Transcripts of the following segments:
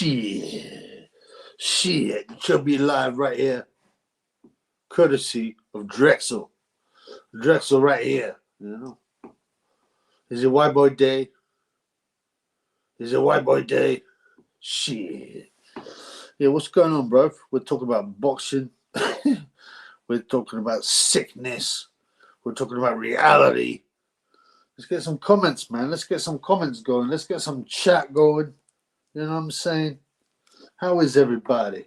Shit. Should be live right here. Courtesy of Drexel. Drexel right here. You know. Is it White Boy Day? Is it White Boy Day? Shit. Yeah, what's going on, bro? We're talking about boxing. We're talking about sickness. We're talking about reality. Let's get some comments, man. Let's get some comments going. Let's get some chat going. You know what I'm saying? How is everybody?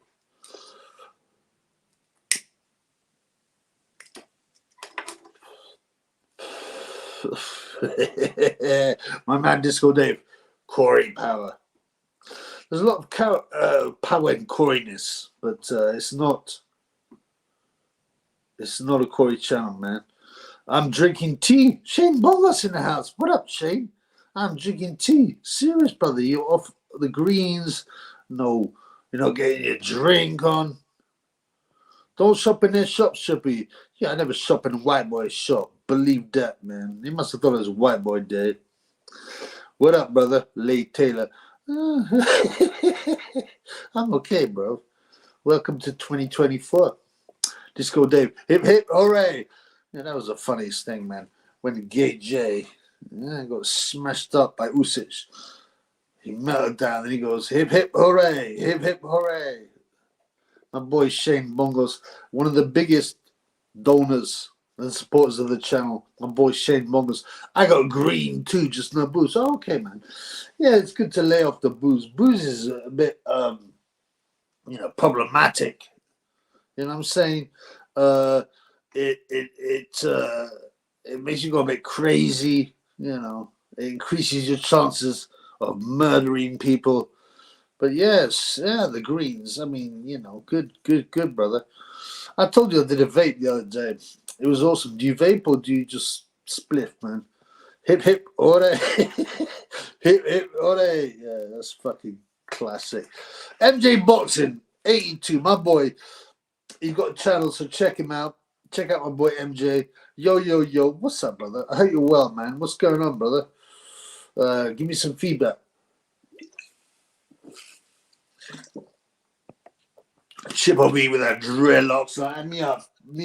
My man Disco Dave, Corey power. There's a lot of power in Corey-ness, but it's not a Corey channel, man. I'm drinking tea. Shane Bongos in the house. What up, Shane? I'm drinking tea. Serious, brother. You're off the greens. No, you're not getting your drink on. Don't shop in their shop, Shippy. Yeah, I never shop in a white boy shop. Believe that, man. He must have thought it was White Boy Day. What up, brother? Lee Taylor. I'm okay, bro. Welcome to 2024. Disco Dave. Hip, hip, hooray. Yeah, that was the funniest thing, man. When Gay J got smashed up by Usyk. He melted down and he goes, hip, hip, hooray. Hip, hip, hooray. My boy Shane Bongos, one of the biggest donors and supporters of the channel. My boy Shane Bongos. I got green too, just no booze. Oh, okay, man. Yeah, it's good to lay off the booze. Booze is a bit, problematic. You know what I'm saying? It makes you go a bit crazy. You know, it increases your chances of murdering people. But yes, yeah, the greens. I mean, you know, good, brother. I told you I did a vape the other day. It was awesome. Do you vape or do you just spliff, man? Hip, hip, ore. Hip, hip, ore. Yeah, that's fucking classic. MJ Boxing, 82. My boy, he's got a channel, so check him out. Check out my boy MJ. Yo, yo, yo. What's up, brother? I hope you're well, man. What's going on, brother? Give me some feedback. Chip on me with that dreadlocks, like me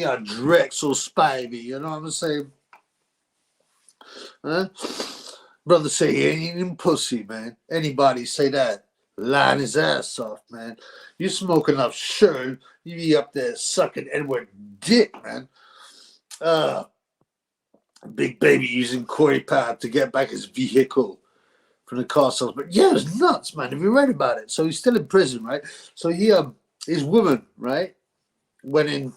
a Drexel spivey, you know what I'm saying? Huh? Brother say he ain't even pussy, man. Anybody say that, lying his ass off, man. You smoke enough shirt, you be up there sucking Edward dick, man. Big baby using Corey power to get back his vehicle from the car sales. But yeah, it was nuts, man. Have you read about it? So he's still in prison, right? So he his woman, right, went in.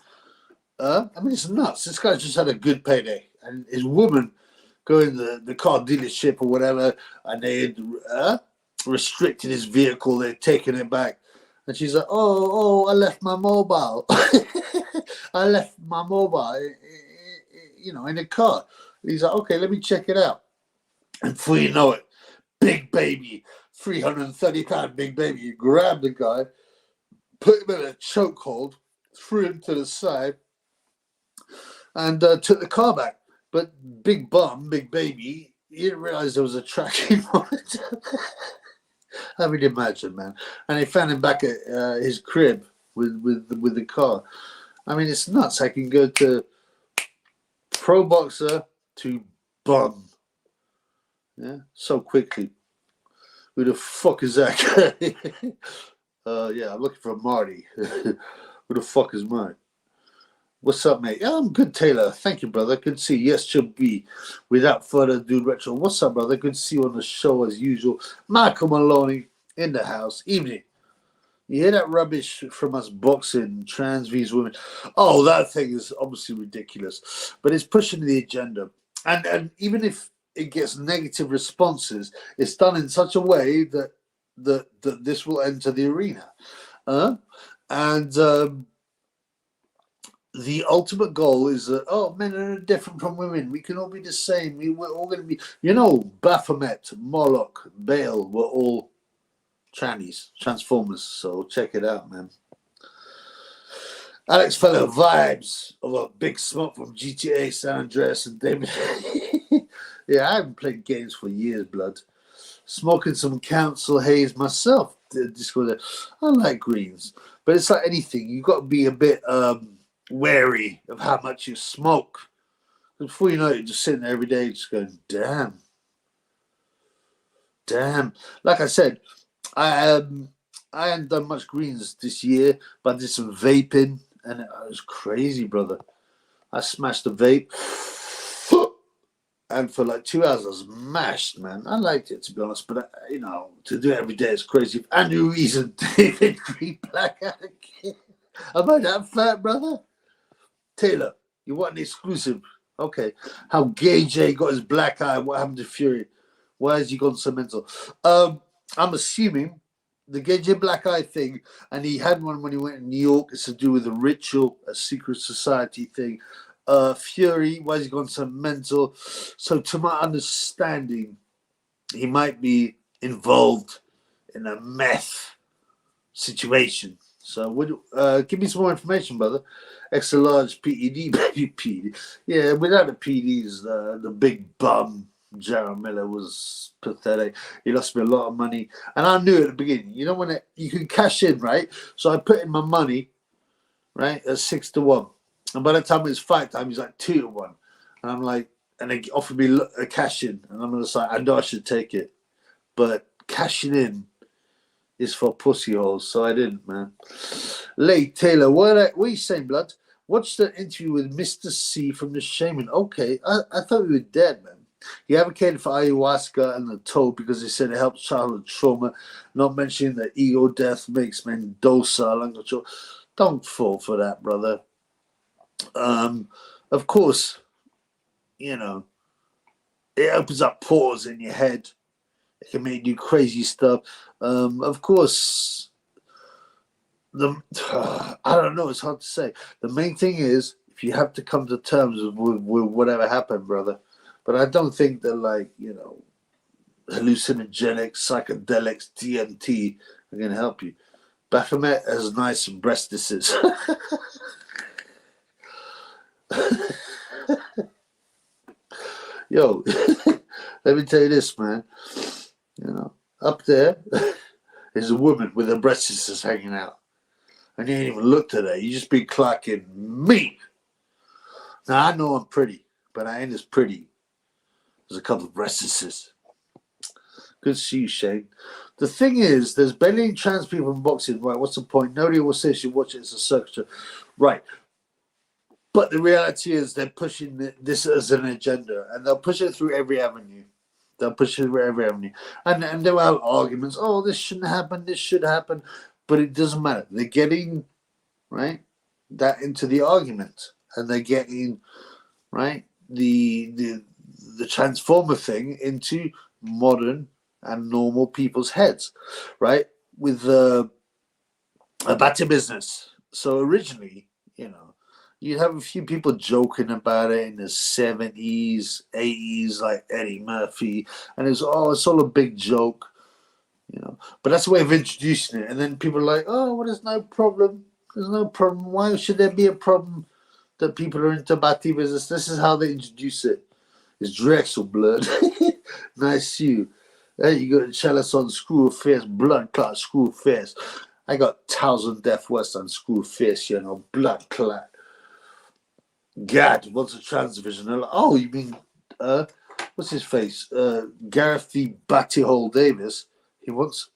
I mean, it's nuts. This guy just had a good payday, and his woman go in the car dealership or whatever, and they had restricted his vehicle. They're taking it back, and she's like, "Oh, I left my mobile. I left my mobile, in the car." He's like, "Okay, let me check it out." And before you know it, big baby, 330-pound big baby, you grab the guy, put him in a chokehold, threw him to the side, and took the car back. But big bum, big baby, he didn't realize there was a tracking monitor. I mean, imagine, man. And they found him back at his crib with the car. I mean, it's nuts. I can go to pro boxer to bum. Yeah, so quickly. Who the fuck is that guy? Yeah, I'm looking for Marty. Who the fuck is Marty? What's up, mate? Yeah, I'm good, Taylor. Thank you, brother. Good to see you. Yes, should be. Without further ado, Retro. What's up, brother? Good to see you on the show as usual. Michael Maloney in the house. Evening. You hear that rubbish from us boxing, trans vs women? Oh, that thing is obviously ridiculous. But it's pushing the agenda. And even if it gets negative responses, it's done in such a way that this will enter the arena. The ultimate goal is that, men are different from women. We can all be the same. We're all going to be, Baphomet, Moloch, Baal were all Transformers. So check it out, man. Alex Feller vibes of a Big Smoke from GTA San Andreas and David. Yeah, I haven't played games for years, blood. Smoking some Council Haze myself. Discord there. I like greens, but it's like anything. You got to be a bit wary of how much you smoke. Before you know it, you're just sitting there every day, just going, damn. Like I said, I hadn't done much greens this year, but I did some vaping, and it was crazy, brother. I smashed a vape, and for like 2 hours I was mashed, man. I liked it, to be honest, but to do it every day is crazy. If Andrew Rees and David Green Black again. Am I that fat, brother? Taylor, you want an exclusive? Okay. How Gay J got his black eye? What happened to Fury? Why has he gone so mental? I'm assuming the Gay J black eye thing, and he had one when he went to New York. It's to do with a ritual, a secret society thing. Fury, why has he gone so mental? So, to my understanding, he might be involved in a meth situation. So, give me some more information, brother. Extra large PED, baby PED. Yeah, without the PEDs, the big bum Jarrell Miller was pathetic. He lost me a lot of money, and I knew at the beginning. You know when you can cash in, right? So I put in my money, right, at 6-1, and by the time it's fight time, he's like 2-1, and I'm like, and they offered me a cash in, and I'm just like, I know I should take it, but cashing in is for pussy holes, so I didn't, man. Late Taylor, what are you saying, blood? Watch the interview with Mr. C from the Shaman. Okay, I thought we were dead, man. He advocated for ayahuasca and the toad because he said it helps childhood trauma, not mentioning that ego death makes men docile and control. Don't fall for that, brother. Of course, it opens up pores in your head. It can make you do crazy stuff. Of course, I don't know. It's hard to say. The main thing is if you have to come to terms with whatever happened, brother. But I don't think that, hallucinogenics, psychedelics, DMT are going to help you. Baphomet has nice breastises. Yo, let me tell you this, man. Up there is a woman with her breastises hanging out. And you ain't even looked at her. You just be clocking me. Now, I know I'm pretty, but I ain't as pretty. There's a couple of breastises. Good to see you, Shane. The thing is, there's barely any trans people in boxing. Right, what's the point? Nobody will say she watch it as a circus. Right. But the reality is they're pushing this as an agenda, and they'll push it through every avenue. And they'll have arguments. Oh, this shouldn't happen. This should happen. But it doesn't matter. They're getting, right, that into the argument. And they're getting, right, the transformer thing into modern and normal people's heads, right? With a better business. So originally, you'd have a few people joking about it in the 70s, 80s, like Eddie Murphy, and it's all a big joke, But that's a way of introducing it, and then people are like, oh, well, there's no problem. There's no problem. Why should there be a problem that people are into Bati business? This is how they introduce it. It's Drexel blood. Nice you. There you go, chalice on screw face, blood clot, screw face. I got 1,000 Death West on screw face, blood clot. God, what's a trans division? Oh, you mean, what's his face? Gareth the Batty Hole Davis. He wants,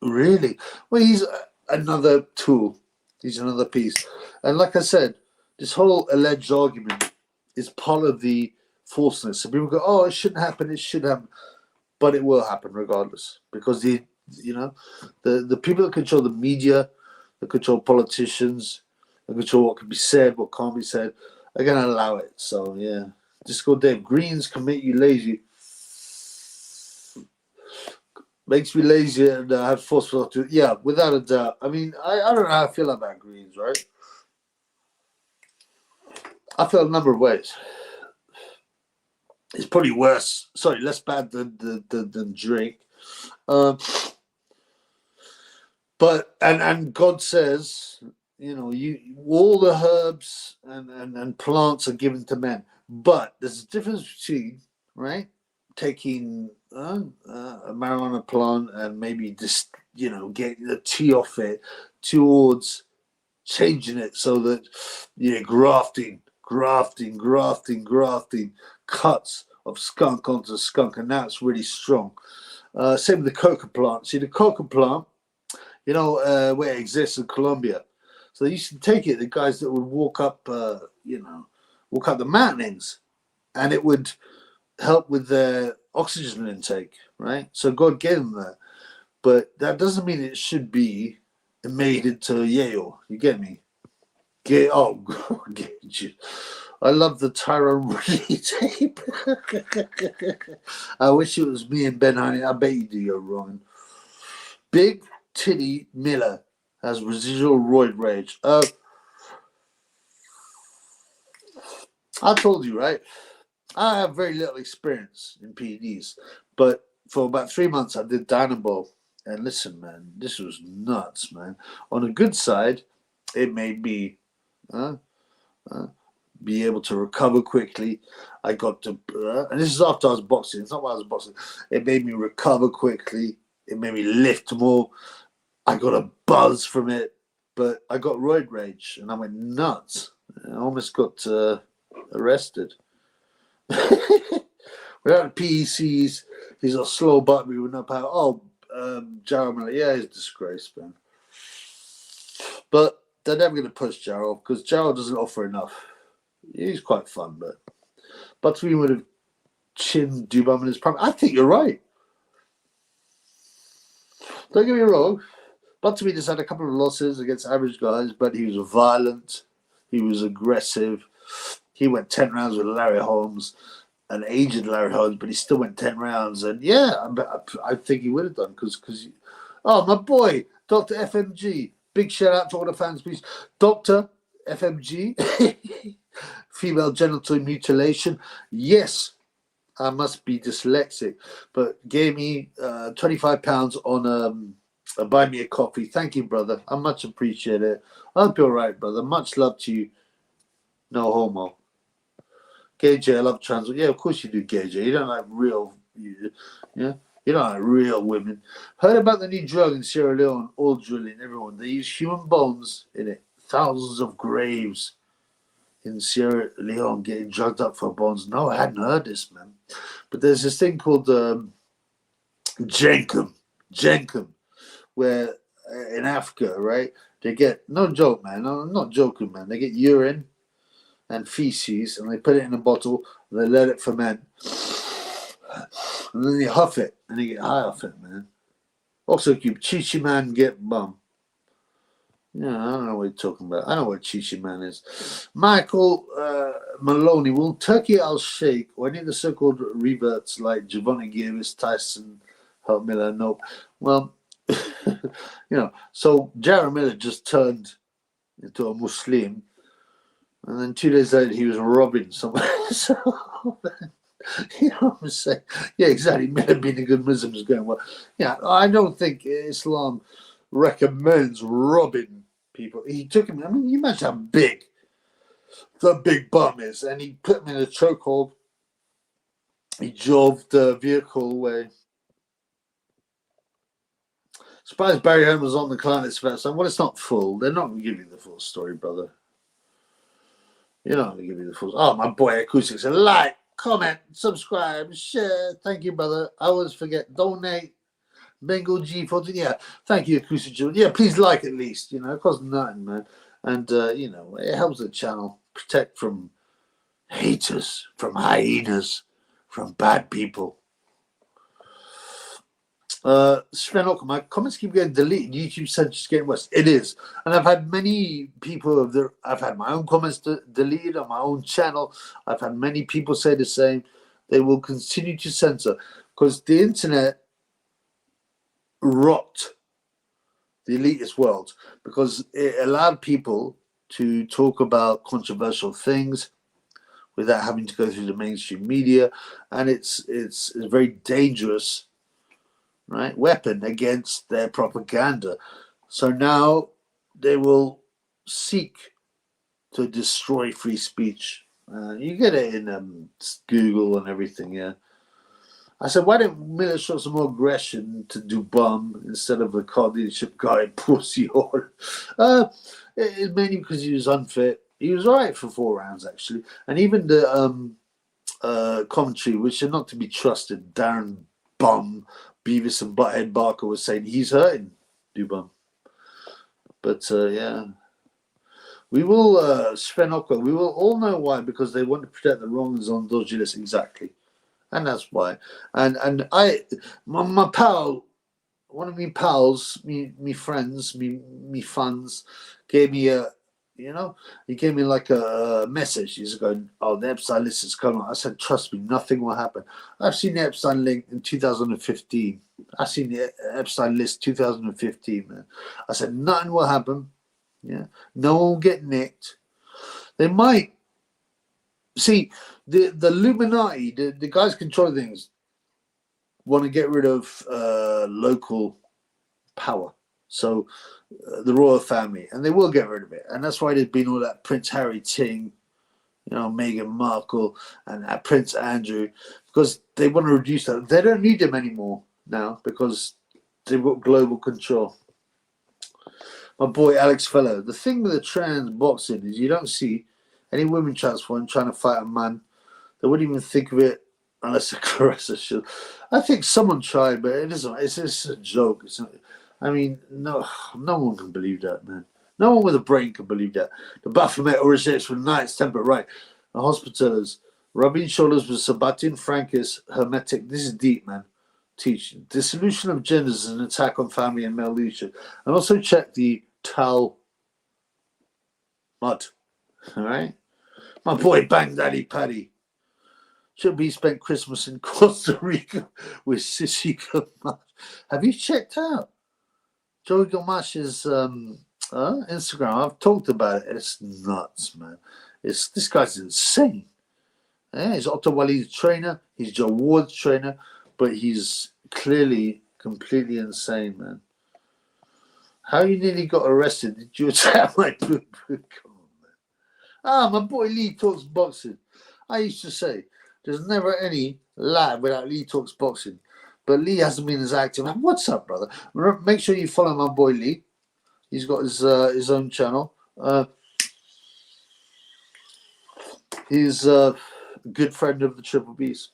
really? Well, he's another tool. He's another piece. And like I said, this whole alleged argument is part of the falseness. So people go, oh, it shouldn't happen, it should happen. But it will happen regardless. Because the people that control the media, that control politicians, that control what can be said, what can't be said, are going to allow it. So, yeah. Disco Dave, greens can make you lazy. Makes me lazy and I have forceful to, yeah, without a doubt. I mean, I don't know how I feel about greens, right? I feel a number of ways. It's probably worse. Sorry, less bad than drink. But God says, all the herbs and plants are given to men. But there's a difference between, right, taking a marijuana plant and maybe getting the tea off it towards changing it so that, grafting, cuts of skunk onto skunk, and that's really strong. Same with the coca plant. See, the coca plant, where it exists in Colombia. So they used to take it, the guys that would walk up the mountains, and it would help with their oxygen intake, right? So God gave them that. But that doesn't mean it should be made into Yale. You get me? Get you. I love the Tyrone Woodley tape. I wish it was me and Ben Honey. I bet you do, you're wrong. Big Titty Miller has residual roid rage. I told you, right? I have very little experience in PEDs, but for about 3 months I did Dynamo. And listen, man, this was nuts, man. On the good side, it made me be able to recover quickly. I got to, and this is after I was boxing. It's not while I was boxing. It made me recover quickly. It made me lift more. I got a buzz from it, but I got roid rage, and I went nuts. I almost got arrested. Without the PECs, he's a slow button with no power. Oh, Jarrell, yeah, he's a disgrace, man. But they're never going to push Jarrell because Jarrell doesn't offer enough. He's quite fun, but we would have chinned Dubum in his prime. I think you're right. Don't get me wrong. Buttermead has had a couple of losses against average guys, but he was violent. He was aggressive. He went 10 rounds with Larry Holmes, an aged Larry Holmes, but he still went 10 rounds. And yeah, I think he would have done because, oh, my boy, Dr. FMG. Big shout out to all the fans, please. Dr. FMG, female genital mutilation. Yes, I must be dyslexic, but gave me £25 on buy me a coffee. Thank you, brother. I much appreciate it. I hope you're all right, brother. Much love to you. No homo. KJ, I love trans. Yeah, of course you do, KJ. You don't like real, yeah? You don't like real women. Heard about the new drug in Sierra Leone, oil drilling, everyone. They use human bones in it. Thousands of graves in Sierra Leone getting drugged up for bones. No, I hadn't heard this, man. But there's this thing called Jenkum, where in Africa, right, they get, no joke, man, I'm not joking, man, they get urine and feces and they put it in a bottle and they let it ferment and then they huff it and they get high off it, man. Also keep Chichi Man get bum. Yeah, I don't know what you're talking about. I know what Chichi Man is. Michael Maloney, will Turkey Al-Sheikh or any of the so-called reverts like Javante Davis, Tyson, Hurt Miller? Nope. Well, so Jarrell Miller just turned into a Muslim, and then 2 days later he was robbing someone. So, you know what I'm saying? Yeah, exactly. Miller being a good Muslim is going well. Yeah, I don't think Islam recommends robbing people. He took him. I mean, you imagine how big the big bum is, and he put him in a chokehold. He drove the vehicle away. Surprised Barry Hearn was on the Climate's first time. Well, it's not full. They're not going to give you the full story, brother. You're not going to give you the full. Oh, my boy Acoustics. Like, comment, subscribe, share. Thank you, brother. I always forget. Donate. Bengal G14. Yeah, thank you, Acoustic. Yeah, please like at least. It costs nothing, man. And, it helps the channel protect from haters, from hyenas, from bad people. Sven Ocker, my comments keep getting deleted. YouTube said just getting worse. It is. And I've had many people, I've had my own comments deleted on my own channel. I've had many people say the same. They will continue to censor because the internet rocked the elitist world because it allowed people to talk about controversial things without having to go through the mainstream media, and it's a very dangerous, right, weapon against their propaganda. So now they will seek to destroy free speech. You get it in Google and everything, yeah. I said, why didn't Miller show some more aggression to Dubum instead of the car dealership guy pussy on? It's mainly because he was unfit. He was all right for 4 rounds, actually. And even the commentary, which are not to be trusted, Darren Bum, Beavis and Butthead Barker was saying he's hurting Dubum. But, yeah. We will, Sven Ockwell, we will all know why, because they want to protect the wrongs on dodgy lists, exactly. And that's why. And my pal, one of me pals, me friends, me fans, gave me he gave me like a message. He's going, oh, the Epstein list is coming. I said, trust me, nothing will happen. I've seen the Epstein link in 2015. I've seen the Epstein list 2015, man. I said, nothing will happen. Yeah, no one will get nicked. They might. See, the Illuminati, the guys controlling things, want to get rid of local power. So the royal family, and they will get rid of it. And that's why there's been all that Prince Harry ting, Meghan Markle and Prince Andrew, because they want to reduce that. They don't need them anymore now because they've got global control. My boy Alex Fellow, the thing with the trans boxing is you don't see any women transforming trying to fight a man. They wouldn't even think of it unless a caresser should. I think someone tried, but it isn't. It's just a joke. No one can believe that, man. No one with a brain can believe that. The Baphomet originates from Knight's Temple, right? The Hospitallers, rubbing shoulders with Sabatian Frankis, Hermetic. This is deep, man. Teaching. Dissolution of genders is an attack on family and male leadership. And also check the Talmud. All right? My boy Bang Daddy Paddy. Should be spent Christmas in Costa Rica with Sissy Gamache. Have you checked out Joey Gamache's Instagram? I've talked about it. It's nuts, man. This guy's insane. Yeah, he's Otto Wally's trainer. He's Joe Ward's trainer. But he's clearly completely insane, man. How you nearly got arrested? Did you attack my boo-boo? Come on, man. My boy Lee talks boxing. I used to say, there's never any lad without Lee talks boxing. But Lee hasn't been as active. What's up, brother? Make sure you follow my boy Lee. He's got his own channel. He's a good friend of the Triple B's.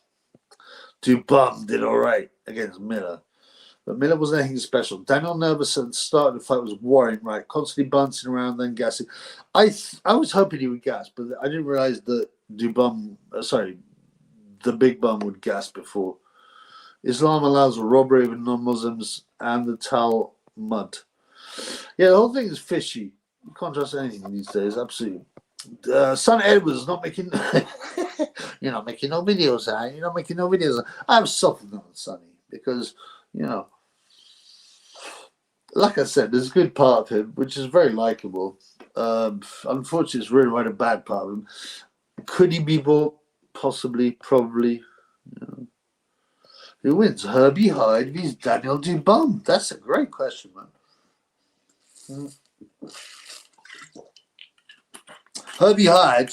Dubum did all right against Miller. But Miller wasn't anything special. Daniel Nervous at the start of the fight was worrying, right? Constantly bouncing around, then gassing. I was hoping he would gas, but I didn't realize that the big bum would gas before. Islam allows robbery of non-Muslims and the Talmud. Yeah, the whole thing is fishy. You can't trust anything these days, absolutely. Son Edwards not making you're not making no videos, huh? You're not making no videos. I've softened on Sonny because, like I said, there's a good part of him, which is very likable. Unfortunately, it's really right a bad part of him. Could he be bought? Possibly, probably. Who wins? Herbie Hyde vs. Daniel Dubum? That's a great question, man. Herbie Hyde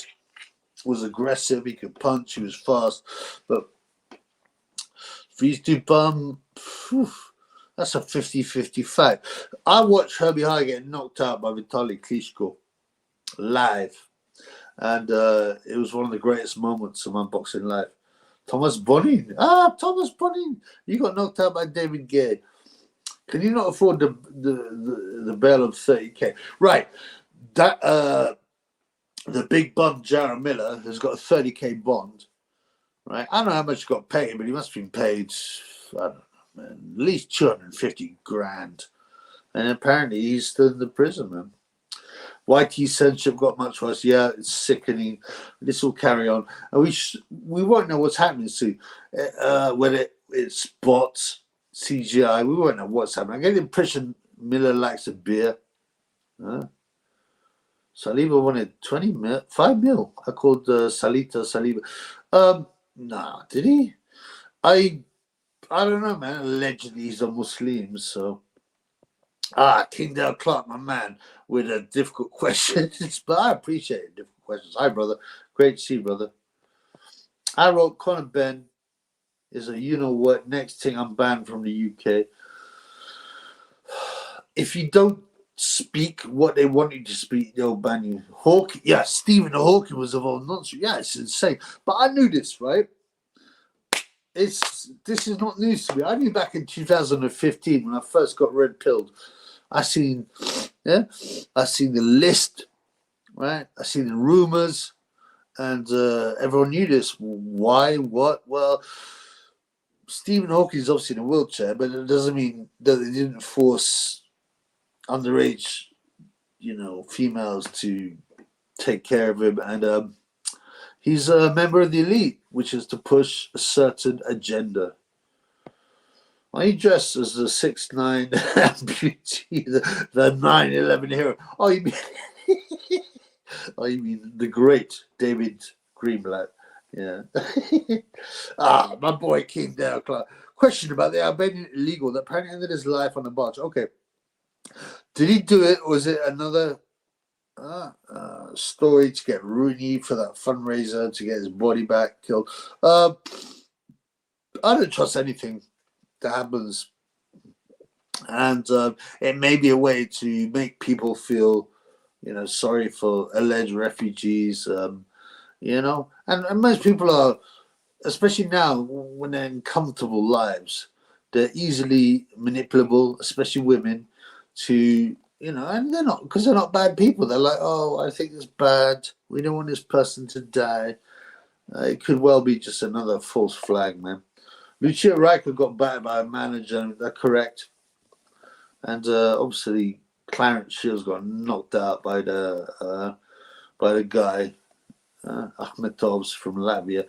was aggressive. He could punch. He was fast. But vs. Dubum, that's a 50-50 fight. I watched Herbie Hyde get knocked out by Vitaly Klitschko live. And it was one of the greatest moments of my boxing life. Thomas Bonin. Thomas Bonin. You got knocked out by David Gay. Can you not afford the bail of 30K? Right. That the big bum Jarrell Miller has got a 30K bond. Right. I don't know how much he got paid, but he must have been paid, I don't know, man, at least 250 grand. And apparently he's still in the prison, man. YT censorship got much worse. Yeah, it's sickening. This will carry on. And we won't know what's happening soon. Whether it's bots, CGI, we won't know what's happening. I get the impression Miller likes a beer. Saliba wanted 5 mil. I called Salita Saliba. Nah, did he? I don't know, man. Allegedly he's a Muslim, so. King Dale Clark, my man, with a difficult question. But I appreciate difficult questions. Hi, brother. Great to see you, brother. I wrote Conor Ben. is a you know what. Next thing, I'm banned from the UK. If you don't speak what they want you to speak, they'll ban you. Hawking, yeah, Stephen Hawking was of all nonsense. Yeah, it's insane. But I knew this, right? This is not news to me. I knew back in 2015 when I first got red pilled. I seen the list, right? I seen the rumors, and everyone knew this. Why? What? Well, Stephen Hawking is obviously in a wheelchair, but it doesn't mean that they didn't force underage, females to take care of him. And he's a member of the elite, which is to push a certain agenda. Why you dressed as the 6'9" amputee, the 9/11 hero? Oh, you mean the great David Greenblatt? Yeah. My boy King Dale Clark. Question about the Albanian illegal that apparently ended his life on a barge. Okay. Did he do it, or was it another story to get Rooney for that fundraiser to get his body back killed? I don't trust anything that happens, and it may be a way to make people feel, sorry for alleged refugees, and most people are, especially now when they're in comfortable lives, they're easily manipulable, especially women, to and they're not, because they're not bad people. They're like, oh, I think it's bad, we don't want this person to die. It could well be just another false flag, man. Lucia Riker got battered by a manager, they're correct. And obviously Clarence Shields got knocked out by the guy, Akhmetovs from Latvia.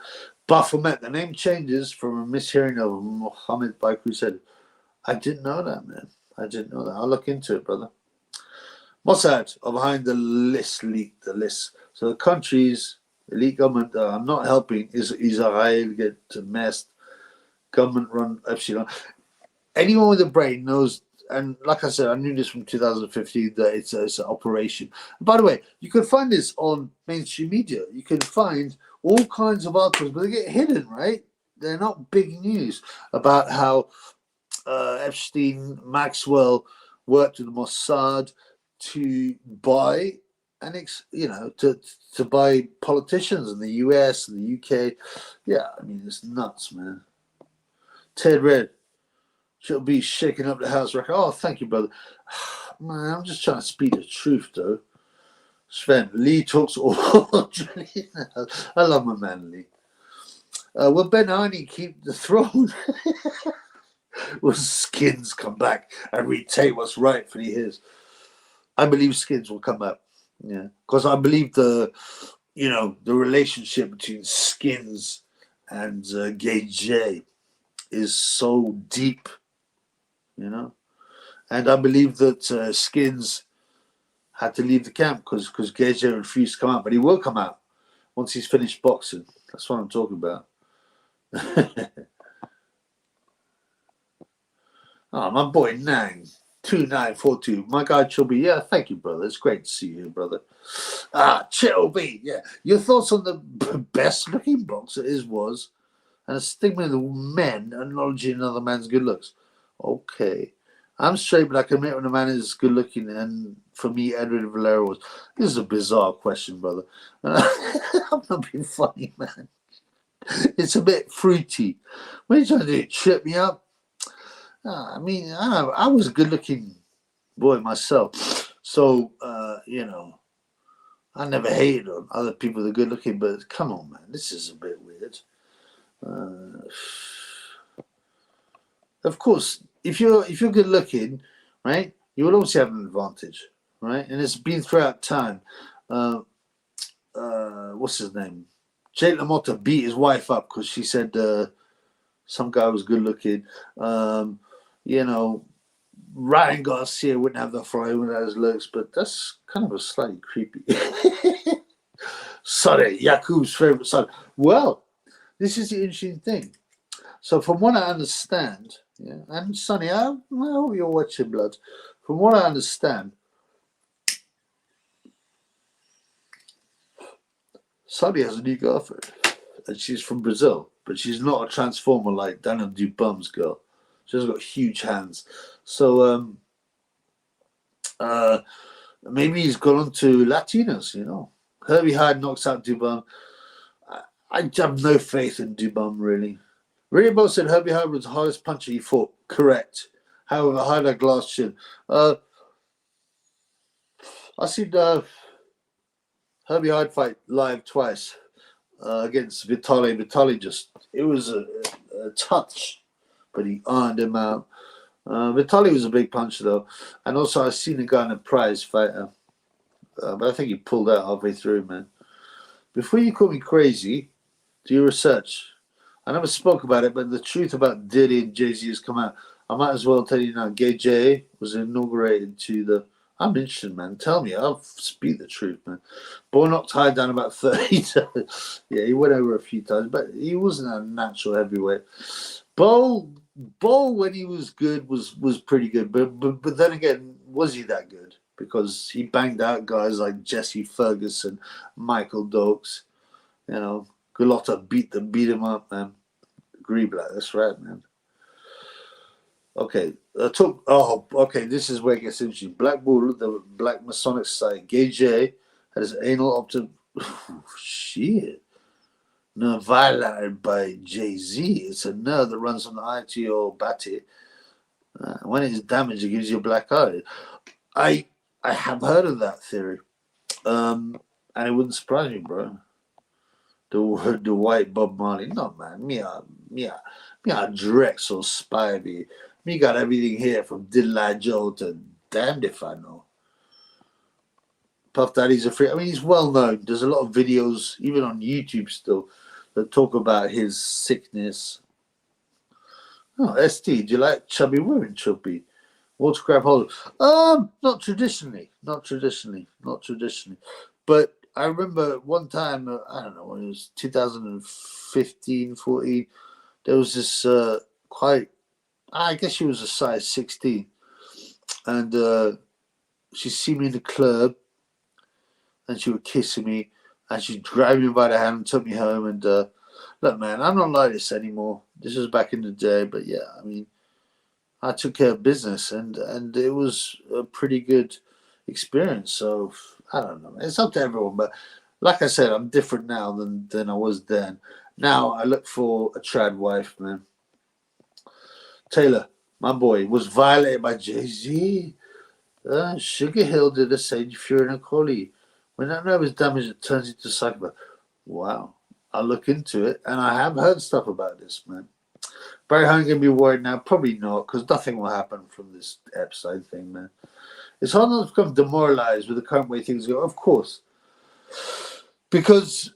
Baphomet, the name changes from a mishearing of Mohammed by Crusade. I didn't know that, man. I didn't know that. I'll look into it, brother. Mossad are behind the list, leaked the list. So the countries, elite government are not helping Israel get messed. Government-run Epsilon. Anyone with a brain knows, and like I said, I knew this from 2015, that it's an operation. By the way, you can find this on mainstream media. You can find all kinds of articles, but they get hidden, right? They're not big news about how Epstein, Maxwell worked with the Mossad to buy to buy politicians in the US and the UK. Yeah, I mean, it's nuts, man. Ted Red, she'll be shaking up the house record. Oh, thank you, brother. Man, I'm just trying to speak the truth, though. Sven, Lee talks all. I love my man, Lee. Will Ben Arnie keep the throne? Will Skins come back and retake what's rightfully his? I believe Skins will come back. Yeah, because I believe the relationship between Skins and Gay J is so deep, and I believe that Skins had to leave the camp because Gay J refused to come out, but he will come out once he's finished boxing. That's what I'm talking about. Oh, my boy Nang, 2942. My guy Chubby, yeah, thank you, brother. It's great to see you, brother. Chubby, yeah. Your thoughts on the best looking boxer was, and a stigma of the men acknowledging another man's good looks. Okay. I'm straight, but I can admit when a man is good looking, and for me, Edward Valero was. This is a bizarre question, brother. I'm not being funny, man. It's a bit fruity. What are you trying to do? Trip me up? I mean, I was a good looking boy myself. So, I never hated on other people that are good looking, but come on, man. This is a bit weird. Of course, if you're good looking, right, you will always have an advantage, right? And it's been throughout time. What's his name? Jake LaMotta beat his wife up because she said some guy was good looking. Ryan Garcia wouldn't have the fry without his looks, but that's kind of a slightly creepy. Sorry, Yakub's favorite son. Well, this is the interesting thing. So from what I understand, yeah, and Sonny, I hope you're watching, blood. From what I understand, Sonny has a new girlfriend, and she's from Brazil. but she's not a transformer like Daniel Dubum's girl. She's got huge hands. So maybe he's gone on to Latinos, you know. Herbie Hyde knocks out Dubum. I have no faith in Dubum, really. Ray Bo said Herbie Hyde was the hardest puncher he fought. Correct. However, Hyde had glass chin. I seen Herbie Hyde fight live twice against Vitali. Vitali it was a touch, but he ironed him out. Vitali was a big puncher, though. And also, I seen a guy in a prize fighter. But I think he pulled out halfway through, man. Before you call me crazy, do your research. I never spoke about it, but the truth about Diddy and Jay-Z has come out. I might as well tell you now. Gay J was inaugurated to the... I'm interested, man. Tell me. I'll speak the truth, man. Bo knocked Hyde down about 30 times. Yeah, he went over a few times, but he wasn't a natural heavyweight. Bo, when he was good, was pretty good. But then again, was he that good? Because he banged out guys like Jesse Ferguson, Michael Dokes, you know, Gulotta beat him up, man. Agree, Black. That's right, man. Okay, okay. This is where it gets interesting. Black Bull, the Black Masonic Society, Gay J has anal optic. Shit. Nerve violated by Jay-Z. It's a nerve that runs from the eye to your body. When it is damaged, it gives you a black eye. I have heard of that theory, and it wouldn't surprise me, bro. The white Bob Marley, no man, me a Drexel Spivey. Me got everything here from Diddley Joe to damned if I know. Puff Daddy's a freak. I mean, he's well known. There's a lot of videos, even on YouTube still, that talk about his sickness. Oh, ST, do you like chubby women, chubby? Walter Crab Holder. Not traditionally. But I remember one time, I don't know, when it was 2015, 14, there was this I guess she was a size 16. And she see me in the club, and she was kissing me, and she grabbed me by the hand and took me home. And look, man, I'm not like this anymore. This was back in the day, but yeah, I mean, I took care of business, and it was a pretty good experience. So I don't know. It's up to everyone, but like I said, I'm different now than I was then. Now I look for a trad wife, man. Taylor, my boy, was violated by Jay-Z. Sugar Hill did the same if you're in a collie. When that nerve is damaged, it turns into psychopath. Wow. I'll look into it, and I have heard stuff about this, man. Barry Hunt can be worried now? Probably not, because nothing will happen from this Epstein thing, man. It's hard not to become demoralized with the current way things go, of course. Because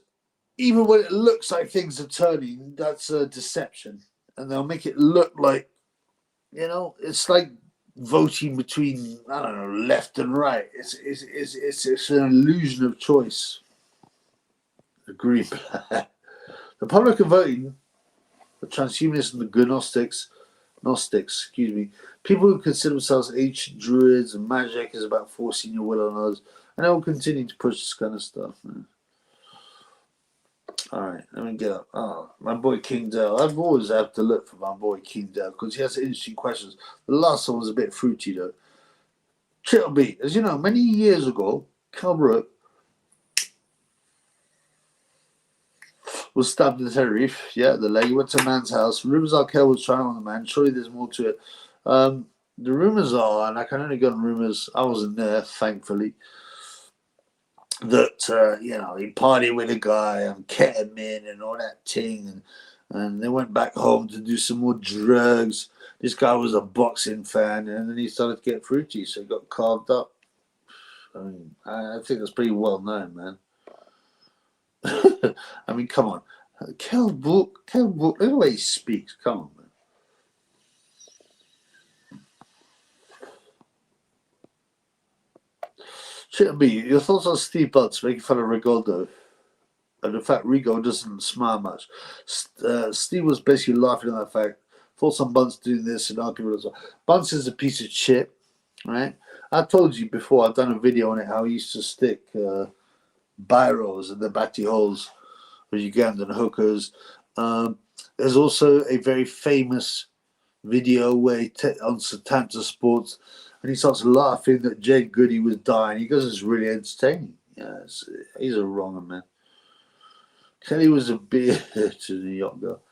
even when it looks like things are turning, that's a deception. And they'll make it look like, you know, it's like voting between, I don't know, left and right. It's an illusion of choice. Agree. The public are voting the transhumanists and the Gnostics, excuse me, people who consider themselves ancient druids and magic is about forcing your will on us, and I will continue to push this kind of stuff, man. All right, let me get up. Oh, my boy King Dale. I've always had to look for my boy King Dale because he has interesting questions. The last one was a bit fruity, though. Triple B, as you know, many years ago, Cal Brook was stabbed in Tenerife. Yeah, the leg went to a man's house. Rumors are Kel was trying on the man. Surely there's more to it. The rumors are, and I can only go on rumors, I wasn't there, thankfully, that, you know, he partied with a guy and ketamine and all that thing. And they went back home to do some more drugs. This guy was a boxing fan, and then he started to get fruity, so he got carved up. I mean, I think that's pretty well known, man. I mean, come on. Kel Brook, look at the way he speaks. Come on, man. Shouldn't be. Your thoughts on Steve Butts making fun of Rigoldo, and the fact Rigo doesn't smile much. Steve was basically laughing at that fact. Thoughts on Bunce doing this and arguing as well. Bunce is a piece of shit, right? I told you before, I've done a video on it, how he used to stick biros in the batty holes with Ugandan hookers. There's also a very famous video where on Satanta Sports, and he starts laughing that Jade Goody was dying. He goes, "It's really entertaining." Yeah, he's a wronger, man. Kelly was a bitch in the yacht girl.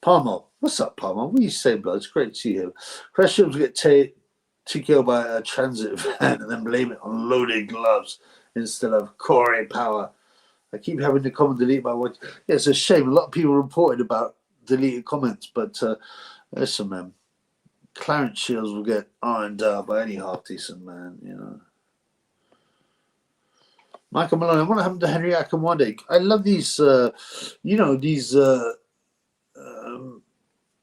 Palmer, what's up, Palmer? What do you say, blood? It's great to see you. Questions get TKO by a transit van and then blame it on loaded gloves instead of Corey Power. I keep having to comment delete my watch. Yeah, it's a shame. A lot of people reported about deleted comments, but listen, man. Clarence Shields will get ironed out by any half decent man, you know. Michael Malone, what happened to Henry Akamwande? I love these, these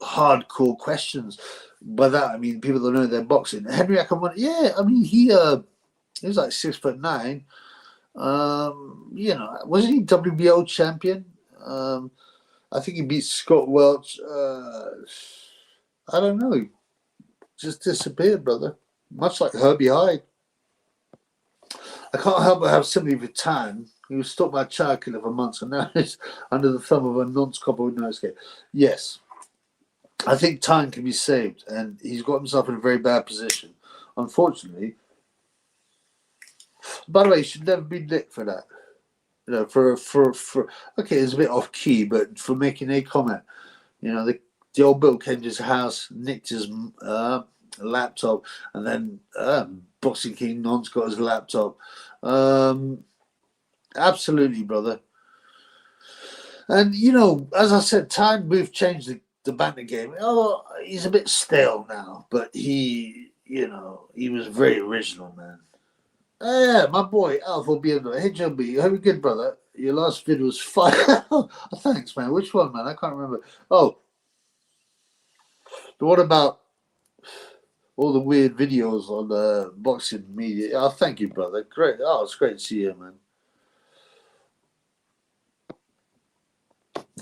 hardcore questions. By that, I mean people that know their boxing. Henry Akamwande, yeah, I mean he was like 6'9". Wasn't he WBO champion? I think he beat Scott Welch. I don't know. He just disappeared, brother. Much like Herbie Hyde. I can't help but have sympathy for Tan. He was stopped by a child killer for months and now he's under the thumb of a nonce-copper with no escape. Yes. I think Tan can be saved, and he's got himself in a very bad position. Unfortunately. By the way, he should never be nicked for that. You know, for okay, it's a bit off key, but for making a comment, you know, the old Bill came to his house, nicked his laptop, and then Boxing King Non's got his laptop. Absolutely, brother. And you know, as I said, Time Booth changed the banter game. Oh, he's a bit stale now, but he was very original, man. Yeah, my boy, Alpha BMW. Hey, John B. How good, brother? Your last video was fire. Thanks, man. Which one, man? I can't remember. Oh, the one about all the weird videos on the boxing media. Oh, thank you, brother. Great. Oh, it's great to see you, man.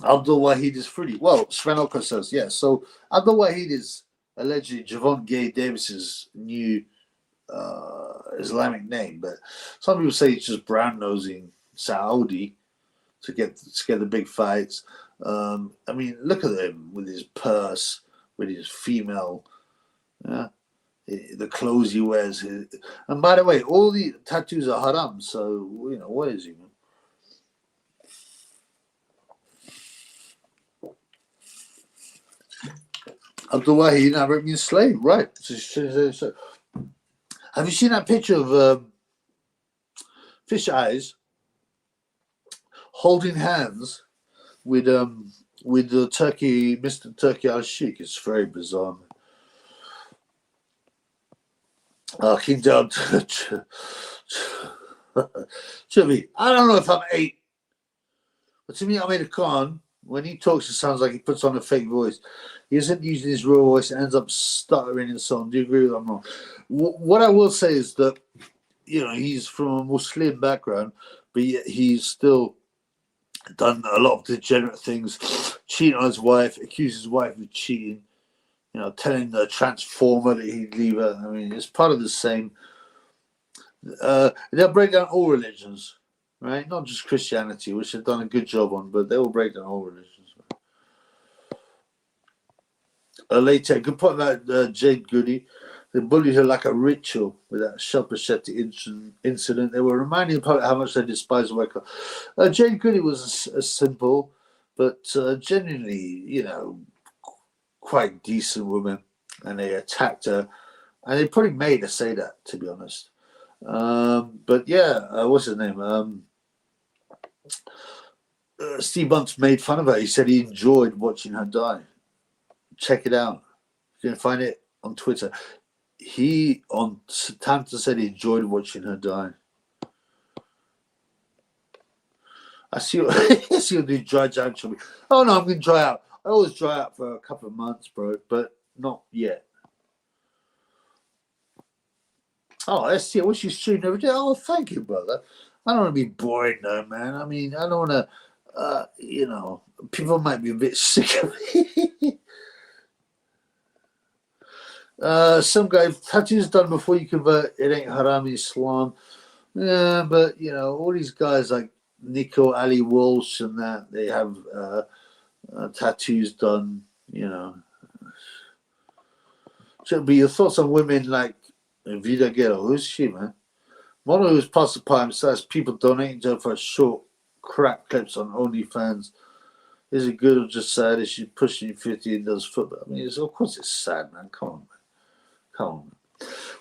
Abdul Wahid is free. Well, Sven Oka says, yes. So Abdul Wahid is allegedly Javon Gay Davis's new Islamic name, but some people say he's just brown nosing Saudi to get the big fights. I mean, look at him with his purse, with his female, the clothes he wears. And by the way, all the tattoos are haram. So you know, what is he, man? Abdul Wahid never been slave, right? So, have you seen that picture of Fish Eyes holding hands with the Turkey, Mr. Turkey Al Sheikh? It's very bizarre. King Down Chubby, I don't know if I'm 8, but to me, Amir Khan, when he talks, it sounds like he puts on a fake voice. He isn't using his real voice and ends up stuttering and so on. Do you agree with that? Wrong? What I will say is that, you know, he's from a Muslim background, but he's still done a lot of degenerate things, cheating on his wife, accused his wife of cheating, you know, telling the transformer that he'd leave her. I mean, it's part of the same. They'll break down all religions, right? Not just Christianity, which they've done a good job on, but they will break down all religions. Later, good point about Jade Goody. They bullied her like a ritual with that Shelper-Shetty incident. They were reminding the public how much they despise the worker. Jade Goody was a simple, but genuinely, you know, quite decent woman, and they attacked her, and they probably made her say that, to be honest. But yeah, what's his name? Steve Bunce made fun of her. He said he enjoyed watching her die. Check it out. You can find it on Twitter. He on Tanta said he enjoyed watching her die. I see you'll do dry January. Oh no, I'm going to dry out. I always dry out for a couple of months, bro, but not yet. Oh, ST, I wish you streamed every day. Oh, thank you, brother. I don't want to be boring, though, man. I mean, I don't want to, you know, people might be a bit sick of me. Some guy, tattoos done before you convert, it ain't haram in Islam. Yeah, but, you know, all these guys, like, Nico Ali Walsh and that, they have tattoos done, you know. So, but your thoughts on women like Vida Guerrero? Who's she, man? Model who's passed the pie says people donating to her for short crap clips on OnlyFans. Is it good or just sad? Is she pushing 50 and does football? I mean, of course it's sad, man. Come on, man. Come on,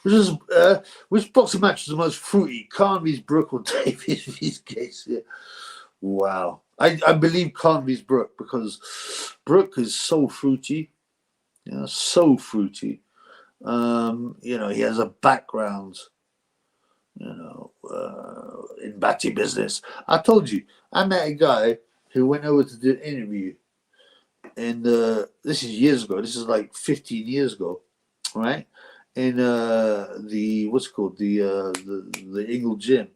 man. Which boxing match is the most fruity? Khan vs Brooke or David vs Gates? Yeah. Wow. I believe Khan vs Brooke because Brooke is so fruity. Yeah, so fruity. You know, he has a background, you know, in batty business. I told you, I met a guy who went over to do an interview, and this is years ago. This is like 15 years ago, right? In the what's it called, the Eagle Gym,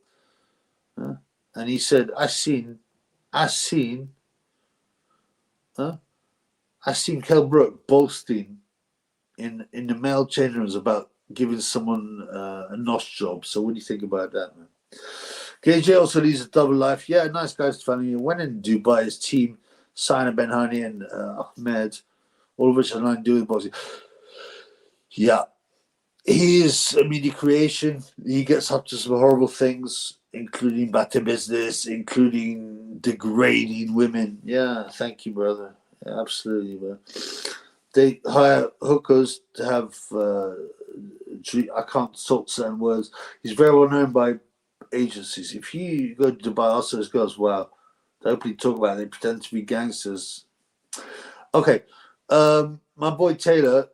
and he said, I seen Kell Brook boasting in the male change rooms about giving someone a nos job. So what do you think about that, man? KJ also leads a double life. Yeah, nice guys, funny. Went in Dubai, his team, Sana Ben Hani and Ahmed, all of which are nothing to do with boxing. Yeah, he is a media creation. He gets up to some horrible things, including bad business, including degrading women. Yeah, thank you, brother. Yeah, absolutely, man. They hire hookers to have, I can't sort certain words. He's very well known by agencies. If you go to Dubai, also those girls, wow, they openly talk about it. They pretend to be gangsters. Okay, my boy Taylor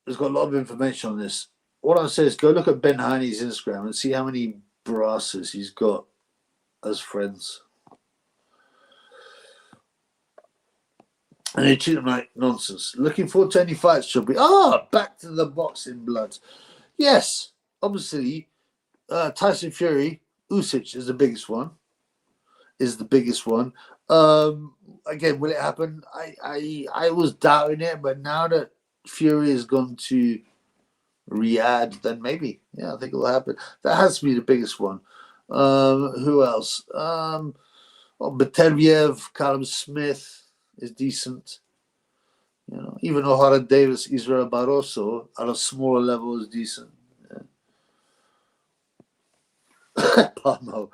has got a lot of information on this. What I say is go look at Ben Haney's Instagram and see how many brasses he's got as friends. And they treat them like nonsense. Looking forward to any fights, should be. Back to the boxing blood. Yes, obviously, Tyson Fury, Usyk is the biggest one. Again, will it happen? I was doubting it, but now that Fury has gone to Riyadh, then maybe. Yeah, I think it'll happen. That has to be the biggest one. Who else? Beterbiev, Callum Smith is decent. You know, even O'Hara Davis, Israel Barroso at a smaller level is decent. Yeah. Palmo.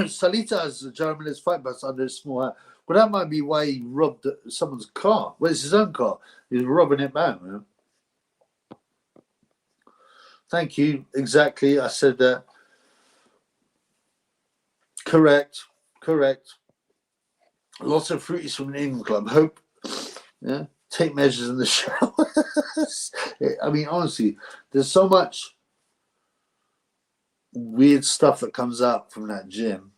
Salita has a Germanist fight bus under his small hat. But that might be why he robbed someone's car. Well, it's his own car. He's robbing it back, man. Thank you. Exactly. I said that. Correct. Lots of fruities from the England club. Hope. Yeah. Take measures in the shower. I mean, honestly, there's so much weird stuff that comes out from that gym.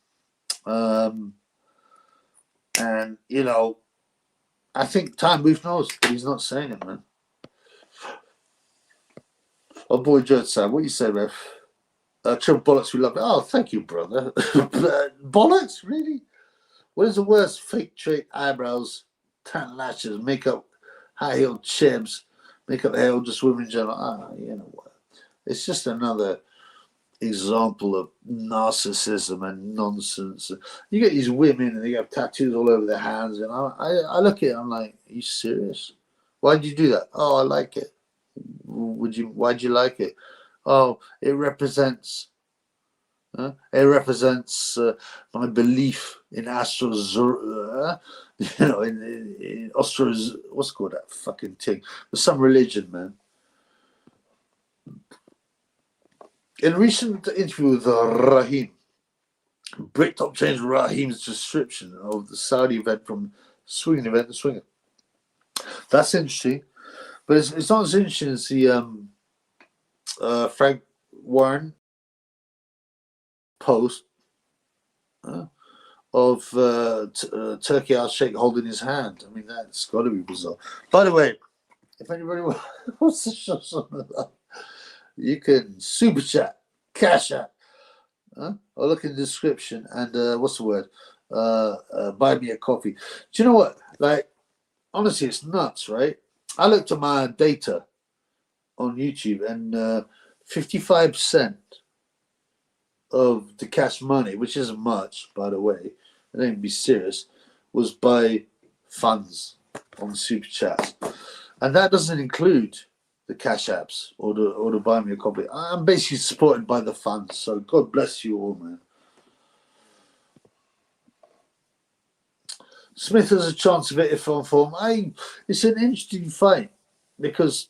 And, you know, I think Time Booth knows, but he's not saying it, man. Oh, boy, Judge Sam, what you say, man? Triple Bollocks, we love it. Oh, thank you, brother. Bollocks? Really? What is the worst? Fake trait eyebrows, tan lashes, makeup, high-heeled chibs, makeup hair, or just women in general? You know what? It's just another example of narcissism and nonsense. You get these women and they have tattoos all over their hands, and I look at it, I'm like, are you serious? Why'd you do that? Oh, I like it. Why'd you like it? Oh, it represents my belief in Astros, you know, in Astros, what's called that fucking thing? There's some religion, man. In a recent interview with Raheem, Bricktop changed Raheem's description of the Saudi event from swinging event to swinger. That's interesting, but it's not as interesting as the Frank Warren post of Turkey Al Sheikh holding his hand. I mean, that's got to be bizarre. By the way, if anybody wants to show something of that, you can super chat, cash out, or look in the description and what's the word? Buy me a coffee. Do you know what? Like, honestly, it's nuts, right? I looked at my data on YouTube and 55% of the cash money, which isn't much, by the way, I don't be serious, was by funds on super chats, and that doesn't include the cash apps or the buy me a copy. I'm basically supported by the funds, so God bless you all, man. Smith has a chance of it if on form. It's an interesting fight because